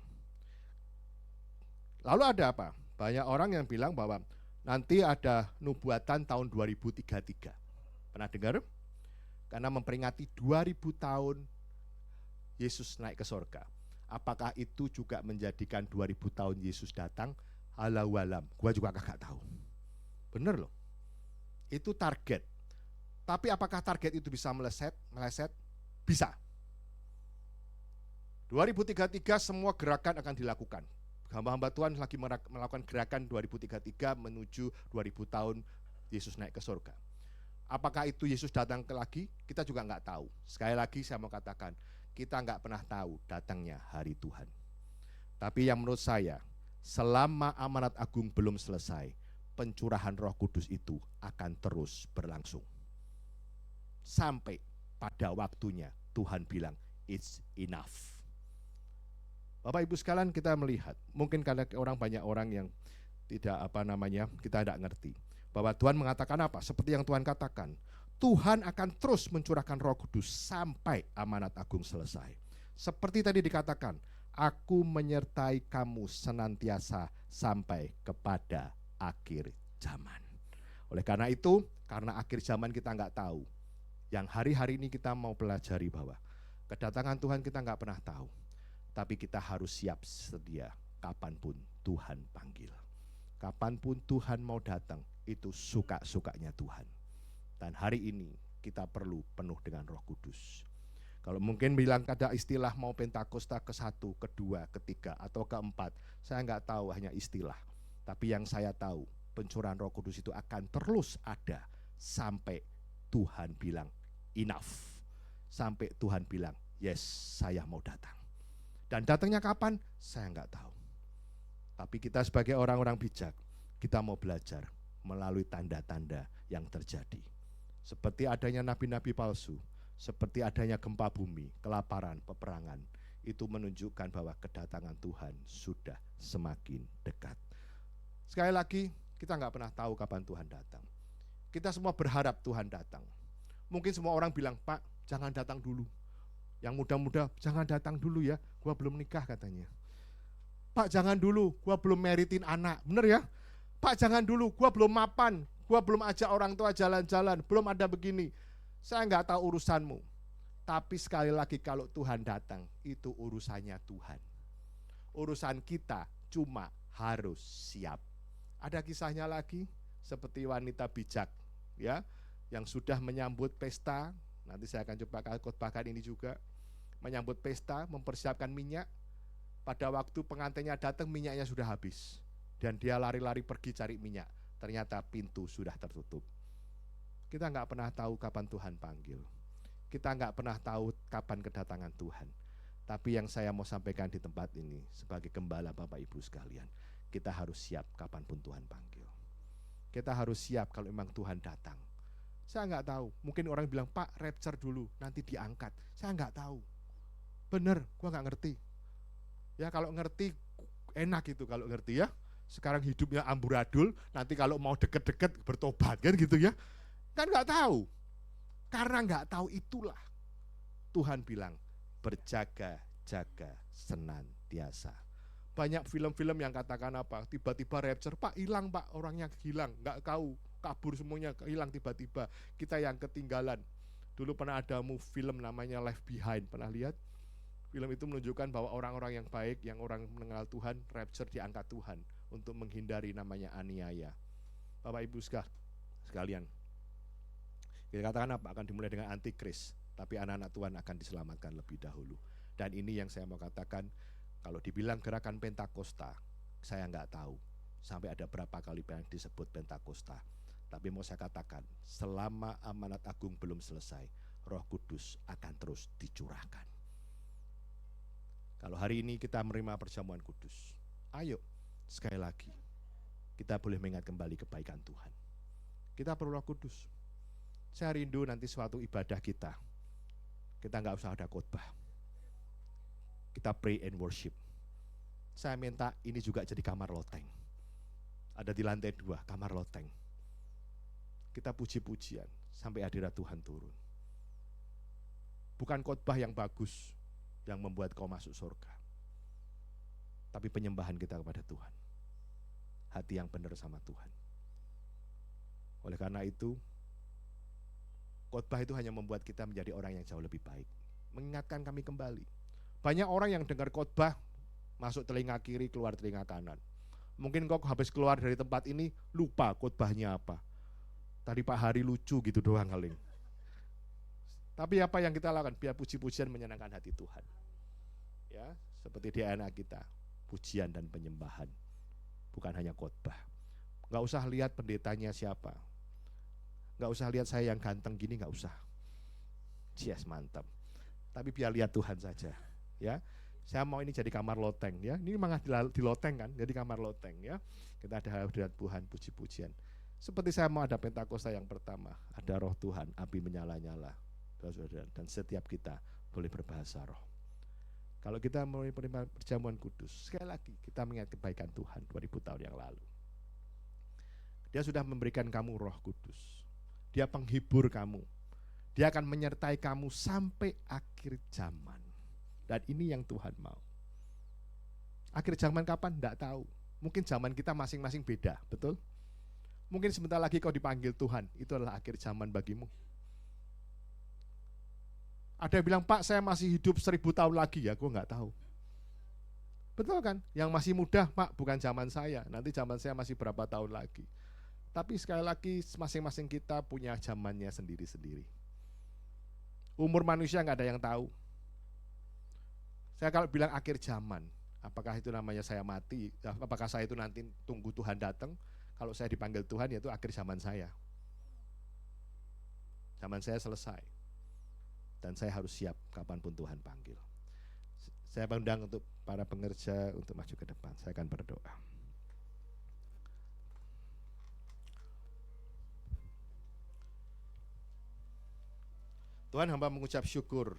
Lalu ada apa? Banyak orang yang bilang bahwa nanti ada nubuatan tahun 2033. Pernah dengar? Karena memperingati 2000 tahun Yesus naik ke surga. Apakah itu juga menjadikan 2000 tahun Yesus datang? Allahu alam. Gua juga kagak tahu. Bener loh. Itu target. Tapi apakah target itu bisa meleset? Bisa. 2033 semua gerakan akan dilakukan. Hamba-hamba Tuhan lagi melakukan gerakan 2033 menuju 2000 tahun Yesus naik ke surga. Apakah itu Yesus datang lagi? Kita juga nggak tahu. Sekali lagi saya mau katakan, kita nggak pernah tahu datangnya hari Tuhan. Tapi yang menurut saya, selama amanat agung belum selesai, pencurahan Roh Kudus itu akan terus berlangsung. Sampai pada waktunya Tuhan bilang, it's enough. Bapak Ibu sekalian, kita melihat, mungkin karena banyak orang yang tidak kita tidak ngerti bahwa Tuhan mengatakan apa? Seperti yang Tuhan katakan, Tuhan akan terus mencurahkan Roh Kudus sampai amanat agung selesai. Seperti tadi dikatakan, aku menyertai kamu senantiasa sampai kepada akhir zaman. Oleh karena itu, karena akhir zaman kita nggak tahu, yang hari-hari ini kita mau pelajari bahwa kedatangan Tuhan kita nggak pernah tahu, tapi kita harus siap sedia kapanpun Tuhan panggil. Kapanpun Tuhan mau datang, itu suka-sukanya Tuhan. Dan hari ini kita perlu penuh dengan Roh Kudus. Kalau mungkin bilang ada istilah mau Pentakosta ke-1, ke-2, ke-3, atau ke-4, saya nggak tahu, hanya istilah. Tapi yang saya tahu, pencurahan Roh Kudus itu akan terus ada sampai Tuhan bilang enough. Sampai Tuhan bilang, yes, saya mau datang. Dan datangnya kapan? Saya nggak tahu. Tapi kita sebagai orang-orang bijak, kita mau belajar melalui tanda-tanda yang terjadi. Seperti adanya nabi-nabi palsu, seperti adanya gempa bumi, kelaparan, peperangan, itu menunjukkan bahwa kedatangan Tuhan sudah semakin dekat. Sekali lagi, kita nggak pernah tahu kapan Tuhan datang. Kita semua berharap Tuhan datang. Mungkin semua orang bilang, Pak, jangan datang dulu. Yang muda-muda, jangan datang dulu ya, gua belum nikah katanya. Pak, jangan dulu, gua belum meritin anak. Bener ya? Pak, jangan dulu, gua belum mapan, gua belum ajak orang tua jalan-jalan, belum ada begini. Saya nggak tahu urusanmu. Tapi sekali lagi kalau Tuhan datang, itu urusannya Tuhan. Urusan kita cuma harus siap. Ada kisahnya lagi, seperti wanita bijak, ya, yang sudah menyambut pesta. Nanti saya akan coba khotbahkan ini juga. Menyambut pesta, mempersiapkan minyak. Pada waktu pengantinnya datang, minyaknya sudah habis. Dan dia lari-lari pergi cari minyak. Ternyata pintu sudah tertutup. Kita nggak pernah tahu kapan Tuhan panggil. Kita nggak pernah tahu kapan kedatangan Tuhan. Tapi yang saya mau sampaikan di tempat ini, sebagai gembala Bapak Ibu sekalian, kita harus siap kapanpun Tuhan panggil. Kita harus siap kalau memang Tuhan datang. Saya nggak tahu, mungkin orang bilang, Pak, rapture dulu, nanti diangkat. Saya nggak tahu. Bener, gua nggak ngerti. Ya kalau ngerti, enak gitu kalau ngerti ya. Sekarang hidupnya amburadul, nanti kalau mau deket-deket bertobat kan gitu ya. Kan nggak tahu. Karena nggak tahu itulah Tuhan bilang, berjaga-jaga senantiasa. Banyak film-film yang katakan apa, tiba-tiba rapture, Pak hilang Pak, orangnya hilang, nggak tahu, kabur semuanya, hilang tiba-tiba. Kita yang ketinggalan. Dulu pernah ada film namanya Left Behind, pernah lihat? Film itu menunjukkan bahwa orang-orang yang baik, yang orang mengenal Tuhan, rapture diangkat Tuhan untuk menghindari namanya aniaya. Bapak Ibu sekalian, kita katakan apa? Akan dimulai dengan antikris, tapi anak-anak Tuhan akan diselamatkan lebih dahulu. Dan ini yang saya mau katakan, kalau dibilang gerakan Pentakosta, saya nggak tahu sampai ada berapa kali yang disebut Pentakosta. Tapi mau saya katakan, selama amanat agung belum selesai, Roh Kudus akan terus dicurahkan. Kalau hari ini kita menerima perjamuan kudus, ayo sekali lagi kita boleh mengingat kembali kebaikan Tuhan. Kita perlu Roh Kudus. Saya rindu nanti suatu ibadah kita nggak usah ada khotbah. Kita pray and worship. Saya minta ini juga jadi kamar loteng. Ada di lantai 2, kamar loteng. Kita puji-pujian sampai hadirat Tuhan turun. Bukan khotbah yang bagus yang membuat kau masuk surga, tapi penyembahan kita kepada Tuhan. Hati yang benar sama Tuhan. Oleh karena itu, khotbah itu hanya membuat kita menjadi orang yang jauh lebih baik. Mengingatkan kami kembali. Banyak orang yang dengar khotbah, masuk telinga kiri, keluar telinga kanan. Mungkin kau habis keluar dari tempat ini, lupa khotbahnya apa. Tadi Pak Hari lucu gitu doang kali. Tapi apa yang kita lakukan? Biar puji-pujian menyenangkan hati Tuhan. Ya, seperti di anak kita, pujian dan penyembahan. Bukan hanya khotbah. Nggak usah lihat pendetanya siapa. Nggak usah lihat saya yang ganteng gini, nggak usah. Yes, mantap. Tapi biar lihat Tuhan saja. Ya, saya mau ini jadi kamar loteng. Ya, ini memang di loteng kan, jadi kamar loteng. Ya, kita ada hadirat Tuhan, puji-pujian. Seperti saya mau ada Pentakosta yang pertama, ada Roh Tuhan, api menyala-nyala. Dan setiap kita boleh berbahasa roh. Kalau kita mau menerima perjamuan kudus, sekali lagi kita mengingat kebaikan Tuhan 2000 tahun yang lalu. Dia sudah memberikan kamu Roh Kudus. Dia penghibur kamu. Dia akan menyertai kamu sampai akhir zaman. Dan ini yang Tuhan mau. Akhir zaman kapan? Tidak tahu. Mungkin zaman kita masing-masing beda, betul? Mungkin sebentar lagi kau dipanggil Tuhan, itu adalah akhir zaman bagimu. Ada yang bilang, Pak saya masih hidup 1000 tahun lagi ya, gue nggak tahu. Betul kan? Yang masih muda, Pak bukan zaman saya, nanti zaman saya masih berapa tahun lagi. Tapi sekali lagi masing-masing kita punya zamannya sendiri-sendiri. Umur manusia nggak ada yang tahu. Saya kalau bilang akhir zaman, apakah itu namanya saya mati, apakah saya itu nanti tunggu Tuhan datang, kalau saya dipanggil Tuhan ya itu akhir zaman saya. Zaman saya selesai. Dan saya harus siap kapanpun Tuhan panggil. Saya undang untuk para pengerja untuk maju ke depan. Saya akan berdoa. Tuhan, hamba mengucap syukur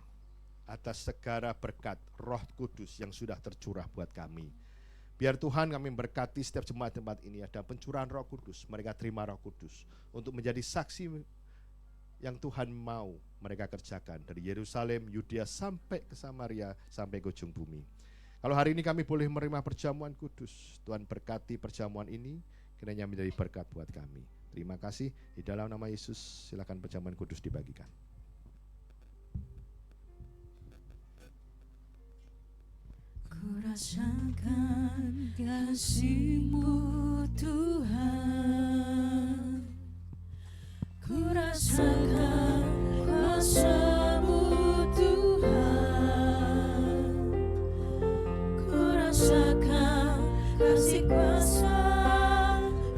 atas segala berkat Roh Kudus yang sudah tercurah buat kami. Biar Tuhan kami berkati setiap jemaat tempat ini ada pencurahan Roh Kudus. Mereka terima Roh Kudus untuk menjadi saksi yang Tuhan mau mereka kerjakan dari Yerusalem, Yudea sampai ke Samaria, sampai ke ujung bumi. Kalau hari ini kami boleh menerima perjamuan kudus, Tuhan berkati perjamuan ini, kiranya menjadi berkat buat kami. Terima kasih, di dalam nama Yesus silakan perjamuan kudus dibagikan. Ku rasakan kasih-Mu Tuhan, ku rasakan kuasa-Mu Tuhan, ku rasakan kasih kuasa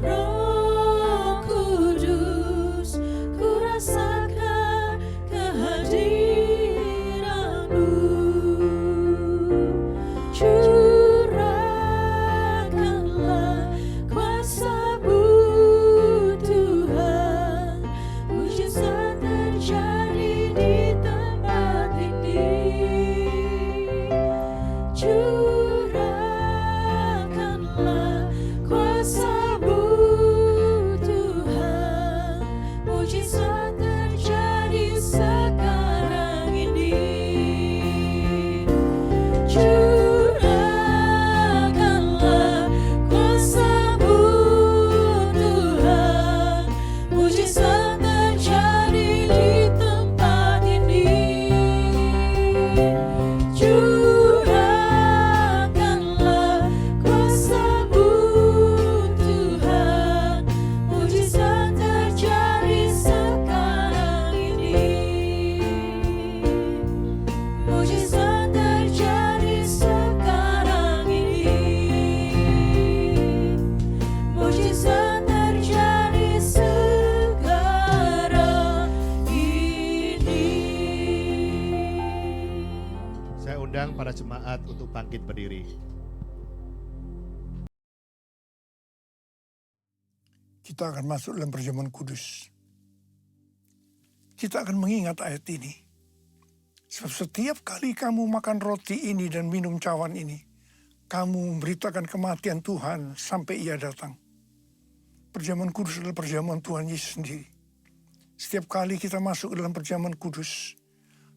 Roh Kudus, ku rasakan kehadiran-Mu. Curahkanlah kuasa-Mu Tuhan, mujizat terjadi di tempat ini. Curahkanlah kuasa-Mu Tuhan, mujizat terjadi sekarang ini. Curahkanlah kuasa-Mu Tuhan, mujizat terjadi di tempat ini. Curahkanlah kuasa-Mu Tuhan, mujizat terjadi sekarang ini. Mujizat terjadi sekarang ini. Mujizat terjadi sekarang ini. Saya undang para jemaat untuk bangkit berdiri. Kita akan masuk dalam perjamuan kudus. Kita akan mengingat ayat ini. Sebab setiap kali kamu makan roti ini dan minum cawan ini, kamu memberitakan kematian Tuhan sampai Ia datang. Perjamuan kudus adalah perjamuan Tuhan Yesus sendiri. Setiap kali kita masuk ke dalam perjamuan kudus,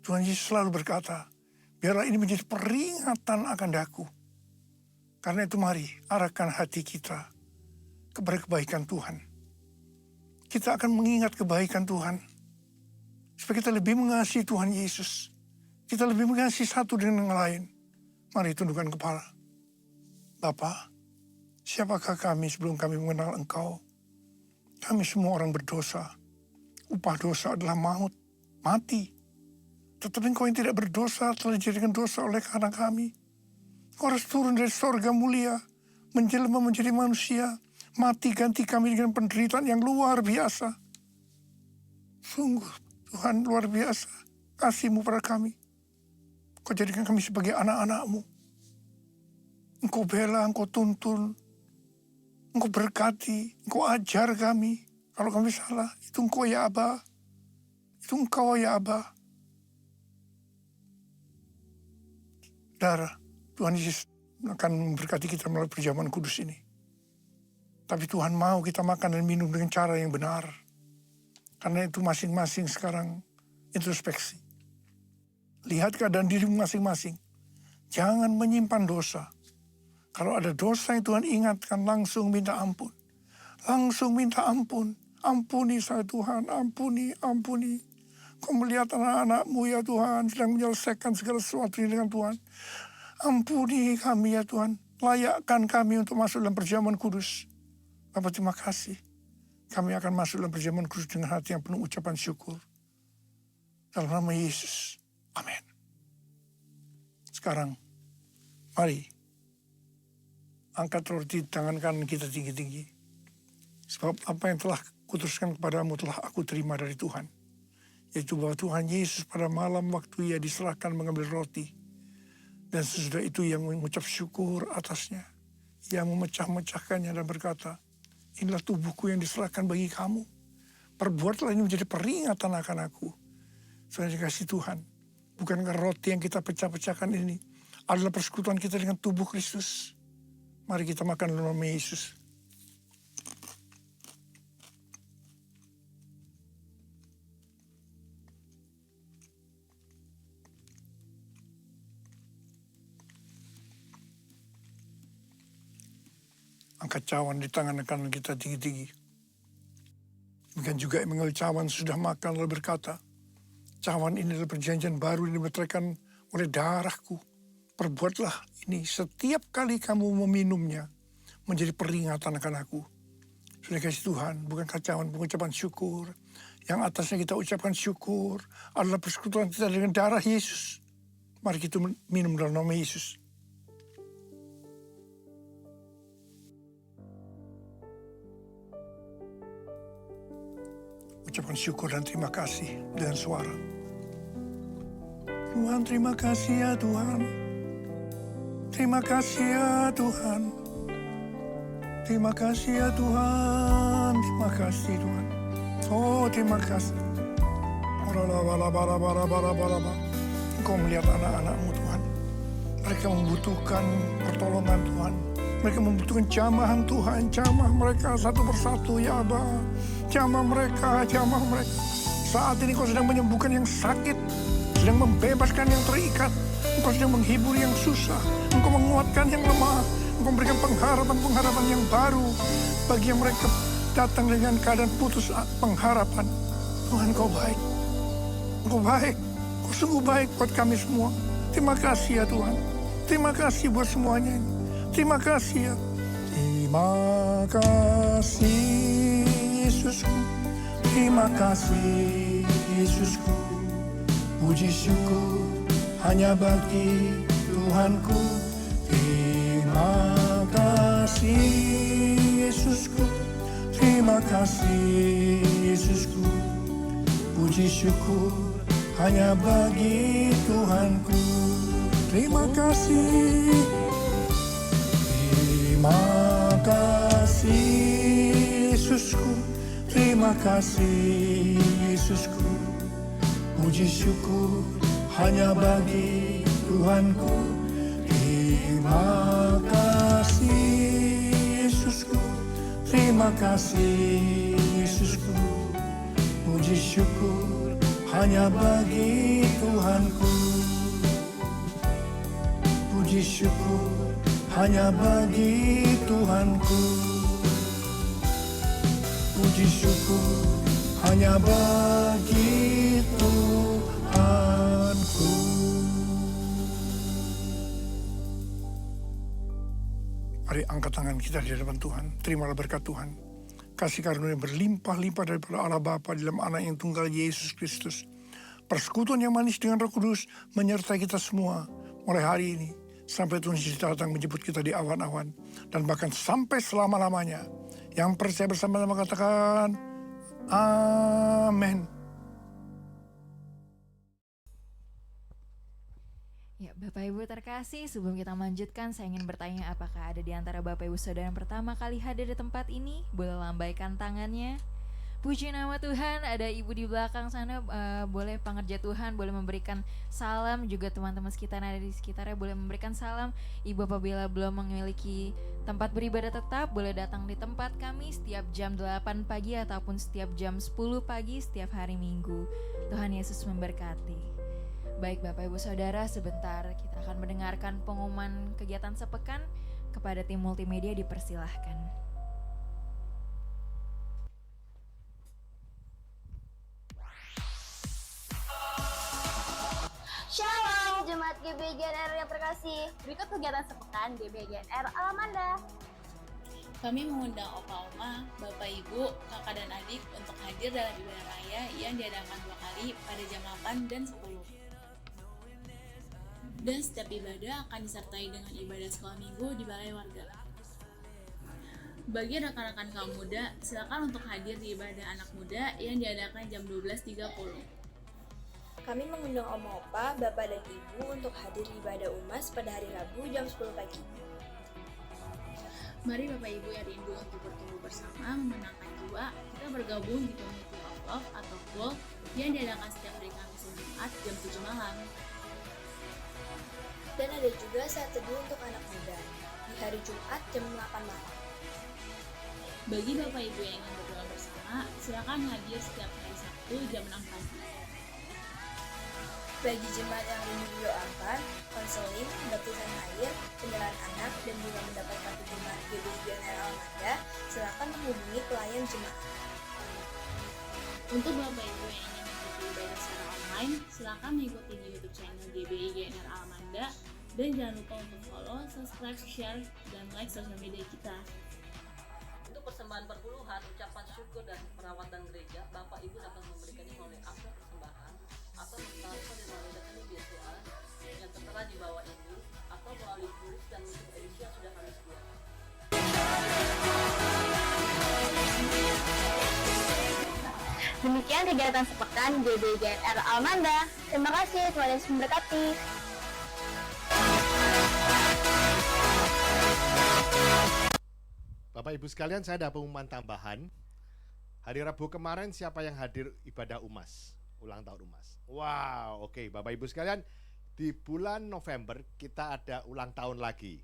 Tuhan Yesus selalu berkata, biarlah ini menjadi peringatan akan daku. Karena itu mari arahkan hati kita kepada kebaikan Tuhan. Kita akan mengingat kebaikan Tuhan. Supaya kita lebih mengasihi Tuhan Yesus. Kita lebih mengasihi satu dengan yang lain. Mari tundukkan kepala. Bapa, siapakah kami sebelum kami mengenal Engkau? Kami semua orang berdosa. Upah dosa adalah maut, mati. Tetapi Engkau yang tidak berdosa telah dijadikan dosa oleh karena kami. Engkau harus turun dari sorga mulia, menjelma menjadi manusia, mati ganti kami dengan penderitaan yang luar biasa. Sungguh Tuhan luar biasa kasih-Mu pada kami. Engkau jadikan kami sebagai anak-anak-Mu. Engkau bela, Engkau tuntun, Engkau berkati, Engkau ajar kami. Kalau kami salah, itu Engkau ya Aba. Itu Engkau ya Aba. Saudara, Tuhan Yesus akan memberkati kita melalui perjamuan kudus ini. Tapi Tuhan mau kita makan dan minum dengan cara yang benar. Karena itu masing-masing sekarang introspeksi. Lihat keadaan dirimu masing-masing. Jangan menyimpan dosa. Kalau ada dosa yang Tuhan ingatkan, langsung minta ampun. langsung minta ampun. Ampuni saya Tuhan, ampuni. Kau melihat anak-anak-Mu ya Tuhan sedang menyelesaikan segala sesuatu ini dengan Tuhan. Ampuni kami ya Tuhan. Layakkan kami untuk masuk dalam perjamuan kudus. Bapa terima kasih. Kami akan masuk dalam perjamuan kudus dengan hati yang penuh ucapan syukur. Dalam nama Yesus. Amin. Sekarang, mari. Angkat roti di tangan kanan kita tinggi-tinggi. Sebab apa yang telah kuteruskan kepadamu telah aku terima dari Tuhan. Yaitu bahwa Tuhan Yesus pada malam waktu ia diserahkan mengambil roti. Dan sesudah itu ia mengucap syukur atasnya. Ia memecah-mecahkannya dan berkata, inilah tubuhku yang diserahkan bagi kamu. Perbuatlah ini menjadi peringatan akan aku. Saudara dikasih Tuhan. Bukankah roti yang kita pecah-pecahkan ini adalah persekutuan kita dengan tubuh Kristus. Mari kita makan dalam nama Yesus. Angkat cawan di tangan kanan kita tinggi-tinggi. Demikian juga yang mengambil cawan sudah makan lalu berkata, cawan ini adalah perjanjian baru yang dimeteraikan oleh darahku. Perbuatlah ini setiap kali kamu meminumnya menjadi peringatan akan aku. Sudah kasih Tuhan, bukankah cawan pengucapan syukur. Yang atasnya kita ucapkan syukur adalah persekutuan kita dengan darah Yesus. Mari kita minum dalam nama Yesus. Ucapkan syukur dan terima kasih dengan suara. Tuhan, terima kasih ya Tuhan. Terima kasih ya Tuhan. Terima kasih ya Tuhan. Terima kasih Tuhan. Oh, terima kasih. Engkau melihat anak-anak-Mu Tuhan. Mereka membutuhkan pertolongan Tuhan. Mereka membutuhkan jamahan Tuhan. Jamah mereka satu persatu ya Aba. Jamah mereka. Saat ini Kau sedang menyembuhkan yang sakit, sedang membebaskan yang terikat. Engkau sedang menghibur yang susah. Engkau menguatkan yang lemah. Engkau memberikan pengharapan yang baru bagi yang mereka datang dengan keadaan putus pengharapan. Tuhan Kau baik. Engkau baik. Kau sungguh baik buat kami semua. Terima kasih ya Tuhan. Terima kasih buat semuanya ini. Terima kasih ya. Terima kasih Yesusku. Terima kasih Yesusku. Puji syukur hanya bagi Tuhanku. Terima kasih Yesusku. Terima kasih Yesusku. Puji syukur hanya bagi Tuhanku. Terima kasih. Terima kasih Yesusku. Terima kasih Yesusku. Puji syukur hanya bagi Tuhanku. Terima kasih Yesusku. Terima kasih Yesusku. Puji syukur hanya bagi Tuhanku. Puji syukur hanya bagi Tuhanku. Puji syukur hanya bagi Tuhanku. Mari angkat tangan kita di hadapan Tuhan. Terimalah berkat Tuhan. Kasih karunia yang berlimpah-limpah daripada Allah Bapa dalam Anak yang tunggal Yesus Kristus. Persekutuan yang manis dengan Roh Kudus menyertai kita semua mulai hari ini sampai Tuhan Yesus datang menjemput kita di awan-awan dan bahkan sampai selama-lamanya. Yang percaya bersama-sama katakan amin. Ya, Bapak Ibu terkasih, sebelum kita melanjutkan, saya ingin bertanya apakah ada di antara Bapak Ibu Saudara yang pertama kali hadir di tempat ini? Boleh lambaikan tangannya. Puji nama Tuhan, ada ibu di belakang sana, boleh pengerja Tuhan, boleh memberikan salam, juga teman-teman sekitar yang ada di sekitarnya boleh memberikan salam. Ibu apabila belum memiliki tempat beribadah tetap, boleh datang di tempat kami setiap jam 8 pagi ataupun setiap jam 10 pagi setiap hari Minggu. Tuhan Yesus memberkati. Baik Bapak Ibu Saudara, sebentar kita akan mendengarkan pengumuman kegiatan sepekan. Kepada tim multimedia dipersilahkan. Jemaat GBGNR yang terkasih, berikut kegiatan sepekan GBGNR Alamanda. Kami mengundang Opa Oma, Bapak Ibu, Kakak dan Adik untuk hadir dalam ibadah raya yang diadakan 2 kali pada jam 8 dan 10. Dan setiap ibadah akan disertai dengan ibadah sekolah minggu di balai warga. Bagi rekan-rekan kaum muda, silakan untuk hadir di ibadah anak muda yang diadakan jam 12.30. Kami mengundang Oma Opa, Bapak dan Ibu untuk hadir di ibadah UMAS pada hari Rabu jam 10 pagi. Mari Bapak Ibu yang rindu untuk bertumbuh bersama menenangkan jiwa, kita bergabung di Community of Love atau KLOL yang diadakan setiap hari Kamis dan Jumat jam 7 malam. Dan ada juga saat teduh untuk anak muda di hari Jumat jam 8 malam. Bagi Bapak Ibu yang ingin berdoa bersama, silakan hadir setiap hari Sabtu jam 6 pagi. Bagi jemaat yang rindu didoakan, konseling, baptisan air, penyerahan anak, dan juga mendapatkan jemaat GBGNR Alamanda, silakan menghubungi pelayan jemaat. Untuk Bapak Ibu yang ingin mengikuti ibadah secara online, silakan mengikuti di YouTube channel GBI GNR Alamanda dan jangan lupa untuk follow, subscribe, share, dan like sosial media kita. Untuk persembahan perpuluhan, ucapan syukur dan perawatan gereja, Bapak Ibu dapat memberikannya melalui akta persembahan atau mentransfer melalui rekening BCA yang tertera di bawah ini atau melalui tulis dan mesin edisi yang sudah kami sediakan. Demikian kegiatan sepekan GBGNR Alamanda. Terima kasih, Tuhan Yesus memberkati. Bapak Ibu sekalian, saya ada pengumuman tambahan. Hari Rabu kemarin siapa yang hadir ibadah UMAS? Ulang tahun UMAS. Wow, oke. Bapak Ibu sekalian, di bulan November kita ada ulang tahun lagi.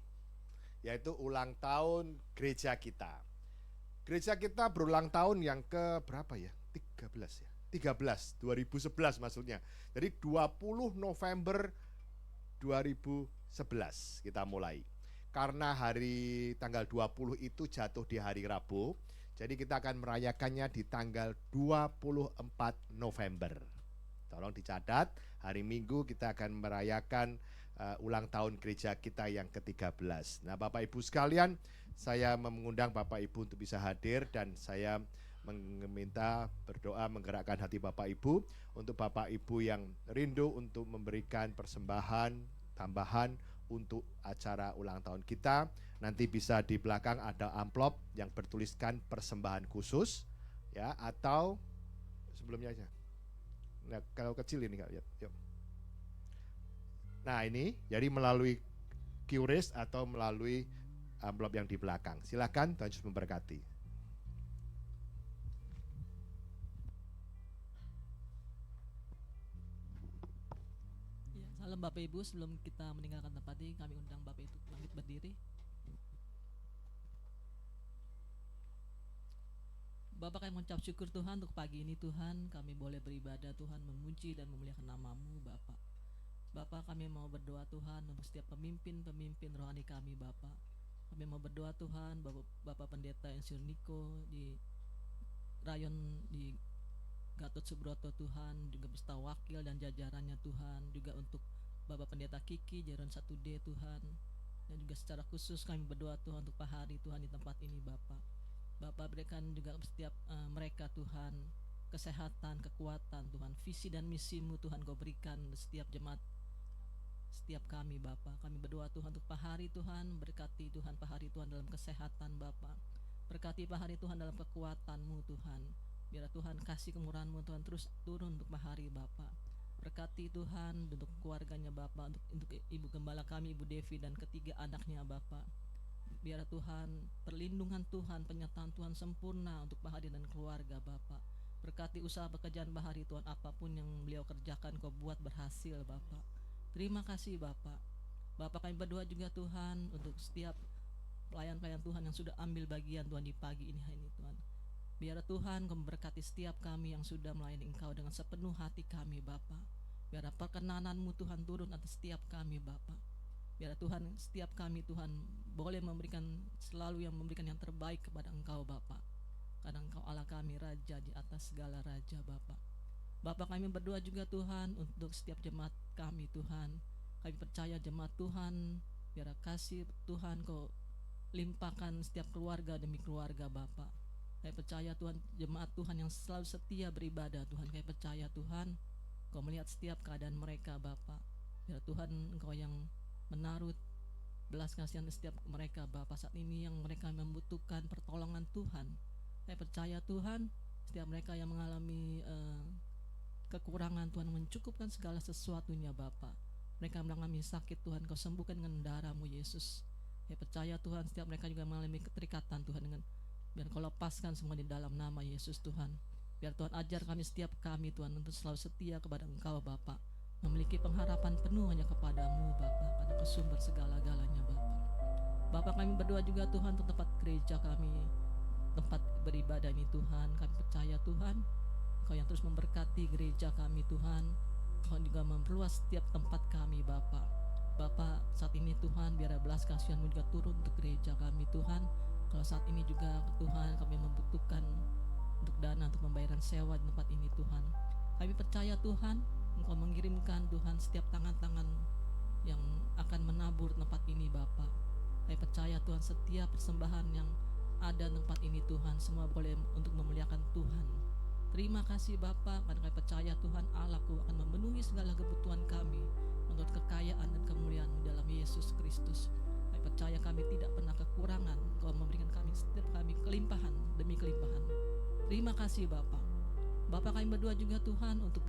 Yaitu ulang tahun gereja kita. Gereja kita berulang tahun yang ke berapa ya? 13 ya? 13, 2011 maksudnya. Jadi 20 November 2011 kita mulai. Karena hari tanggal 20 itu jatuh di hari Rabu, jadi kita akan merayakannya di tanggal 24 November. Tolong dicatat, hari Minggu kita akan merayakan ulang tahun gereja kita yang ke-13. Nah, Bapak Ibu sekalian, saya mengundang Bapak Ibu untuk bisa hadir dan saya meminta berdoa menggerakkan hati Bapak Ibu untuk Bapak Ibu yang rindu untuk memberikan persembahan tambahan untuk acara ulang tahun kita. Nanti bisa di belakang ada amplop yang bertuliskan persembahan khusus ya, atau sebelumnya aja. Nah, kalau kecil ini Kak, yuk. Nah, ini jadi melalui QRIS atau melalui amplop yang di belakang. Silakan, Tuhan Yesus memberkati. Salam Bapak Ibu, sebelum kita meninggalkan tempat ini kami undang Bapak Ibu bangkit berdiri. Bapak kami mengucap syukur Tuhan untuk pagi ini Tuhan, kami boleh beribadah Tuhan, memuji dan memuliakan nama-Mu Bapak. Bapak kami mau berdoa Tuhan untuk setiap pemimpin-pemimpin rohani kami Bapak. Kami mau berdoa Tuhan, Bapak Pendeta Insinyur Niko di rayon di Gatot Subroto Tuhan, juga beserta wakil dan jajarannya Tuhan, juga untuk Bapak Pendeta Kiki, jajaran 1D Tuhan, dan juga secara khusus kami berdoa Tuhan untuk Pak Hari Tuhan di tempat ini Bapak. Bapak berikan juga setiap mereka Tuhan, kesehatan, kekuatan Tuhan, visi dan misimu Tuhan Kau berikan setiap jemaat, setiap kami Bapak. Kami berdoa Tuhan untuk Pak Hari Tuhan, berkati Tuhan Pak Hari Tuhan dalam kesehatan Bapak, berkati Pak Hari Tuhan dalam kekuatan-Mu Tuhan. Biar Tuhan kasih kemurahan-Mu Tuhan terus turun untuk Pak Hari Bapak. Berkati Tuhan untuk keluarganya Bapak, untuk Ibu Gembala kami Ibu Devi dan ketiga anaknya Bapak. Biar Tuhan perlindungan Tuhan, penyertaan Tuhan sempurna untuk Pak Hari dan keluarga Bapak. Berkati usaha pekerjaan Pak Hari Tuhan, apapun yang beliau kerjakan Kau buat berhasil Bapak. Terima kasih Bapak. Bapak kami berdoa juga Tuhan untuk setiap pelayan-pelayan Tuhan yang sudah ambil bagian Tuhan di pagi ini hari ini Tuhan. Biar Tuhan Kau memberkati setiap kami yang sudah melayani Engkau dengan sepenuh hati kami Bapa. Biar perkenanan-Mu Tuhan turun atas setiap kami Bapa. Biar Tuhan setiap kami Tuhan boleh memberikan selalu yang memberikan yang terbaik kepada Engkau Bapa. Karena Engkau Allah kami, Raja di atas segala Raja Bapa. Bapa kami berdoa juga Tuhan untuk setiap jemaat kami Tuhan. Kami percaya jemaat Tuhan, biar kasih Tuhan Kau limpahkan setiap keluarga demi keluarga Bapa. Kami percaya Tuhan, jemaat Tuhan yang selalu setia beribadah Tuhan. Kami percaya Tuhan, Kau melihat setiap keadaan mereka Bapa. Biar Tuhan Engkau yang menaruh belas kasihan setiap mereka Bapa saat ini yang mereka membutuhkan pertolongan Tuhan. Saya percaya Tuhan, setiap mereka yang mengalami kekurangan Tuhan mencukupkan segala sesuatunya Bapa. Mereka mengalami sakit Tuhan, Kau sembuhkan dengan darah-Mu Yesus. Saya percaya Tuhan, setiap mereka juga mengalami keterikatan Tuhan dengan biar Kau lepaskan semua di dalam nama Yesus Tuhan. Biar Tuhan ajar kami setiap kami Tuhan untuk selalu setia kepada Engkau Bapa, memiliki pengharapan penuh hanya kepadamu Bapa, karena Kau sumber segala-galanya Bapa. Bapa, kami berdoa juga Tuhan untuk tempat gereja kami, tempat beribadah ini Tuhan. Kami percaya Tuhan, Kau yang terus memberkati gereja kami Tuhan. Kau juga memperluas setiap tempat kami Bapa. Bapa, saat ini Tuhan biar belas kasihan-Mu juga turun untuk gereja kami Tuhan. Kalau saat ini juga Tuhan kami membutuhkan untuk dana untuk pembayaran sewa di tempat ini Tuhan. Kami percaya Tuhan, Engkau mengirimkan Tuhan setiap tangan-tangan yang akan menabur tempat ini Bapa. Kami percaya Tuhan setiap persembahan yang ada di tempat ini Tuhan, semua boleh untuk memuliakan Tuhan. Terima kasih Bapa, karena kami percaya Tuhan Allahku akan memenuhi segala kebutuhan kami menurut kekayaan dan kemuliaan dalam Yesus Kristus. Kami percaya kami tidak pernah kekurangan, Kau memberikan kami setiap kami kelimpahan demi kelimpahan. Terima kasih Bapa. Bapa, kami berdoa juga Tuhan untuk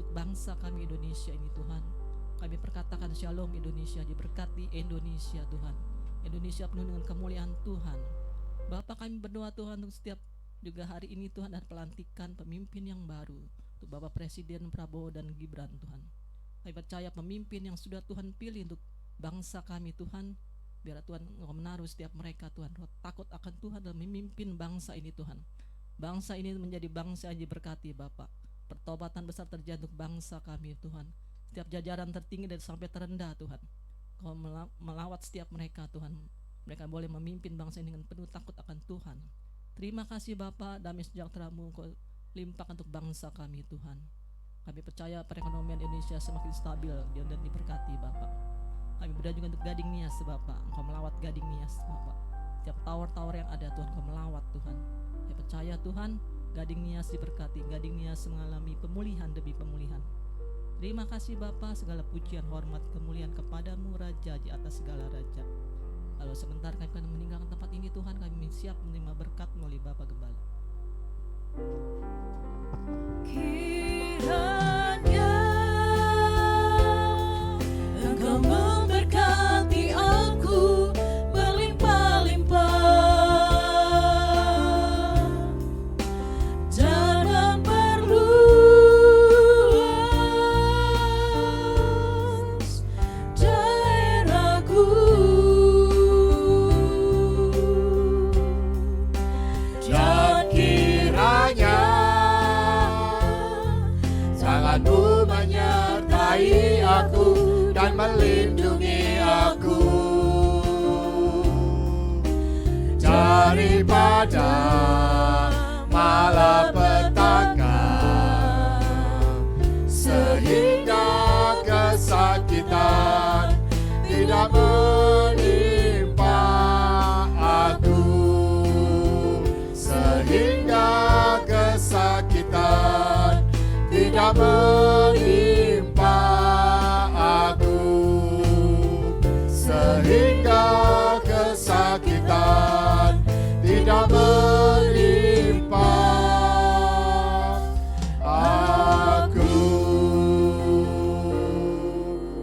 bangsa kami Indonesia ini Tuhan. Kami perkatakan shalom Indonesia, diberkati Indonesia Tuhan. Indonesia penuh dengan kemuliaan Tuhan. Bapa, kami berdoa Tuhan untuk setiap juga hari ini Tuhan dan pelantikan pemimpin yang baru untuk Bapak Presiden Prabowo dan Gibran Tuhan. Kami percaya pemimpin yang sudah Tuhan pilih untuk bangsa kami Tuhan, biar Tuhan menaruh setiap mereka Tuhan roh takut akan Tuhan dan memimpin bangsa ini Tuhan. Bangsa ini menjadi bangsa yang diberkati Bapak. Pertobatan besar terjadi untuk bangsa kami Tuhan. Setiap jajaran tertinggi dan sampai terendah Tuhan, Kau melawat setiap mereka Tuhan. Mereka boleh memimpin bangsa ini dengan penuh takut akan Tuhan. Terima kasih Bapa, damai sejahtera-Mu Kau limpahkan untuk bangsa kami Tuhan. Kami percaya perekonomian Indonesia semakin stabil dan diberkati Bapa. Kami berdoa juga untuk Gading Nias Bapa. Engkau melawat Gading Nias Bapa. Setiap tower-tower yang ada Tuhan, Kau melawat Tuhan. Kami percaya Tuhan, Gading Nias diberkati. Gading Nias mengalami pemulihan demi pemulihan. Terima kasih Bapa, segala pujian, hormat, kemuliaan kepadamu Raja di atas segala raja. Lalu sebentar kami akan meninggalkan tempat ini Tuhan, kami siap menerima berkat melalui Bapa Gembala. Kiranya Engkau memberkati aku berlimpah-limpah dan memperluas daerahku. Dan kiranya tangan-Mu menyertai aku dan melindungi aku daripada malapetaka, sehingga kesakitan tidak menimpa aku, sehingga kesakitan tidak menimpa aku, sehingga kesakitan tidak menimpa aku.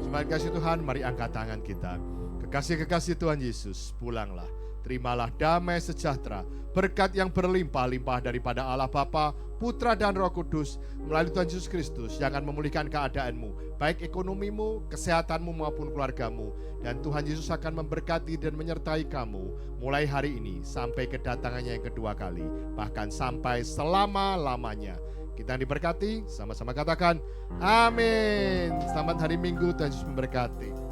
Terima kasih Tuhan, mari angkat tangan kita. Kekasih-kekasih Tuhan Yesus, pulanglah. Terimalah damai sejahtera, berkat yang berlimpah-limpah daripada Allah Bapa, Putra dan Roh Kudus melalui Tuhan Yesus Kristus yang akan memulihkan keadaanmu, baik ekonomimu, kesehatanmu maupun keluargamu. Dan Tuhan Yesus akan memberkati dan menyertai kamu mulai hari ini sampai kedatangannya yang kedua kali, bahkan sampai selama-lamanya. Kita yang diberkati, sama-sama katakan amin. Selamat hari Minggu, Tuhan Yesus memberkati.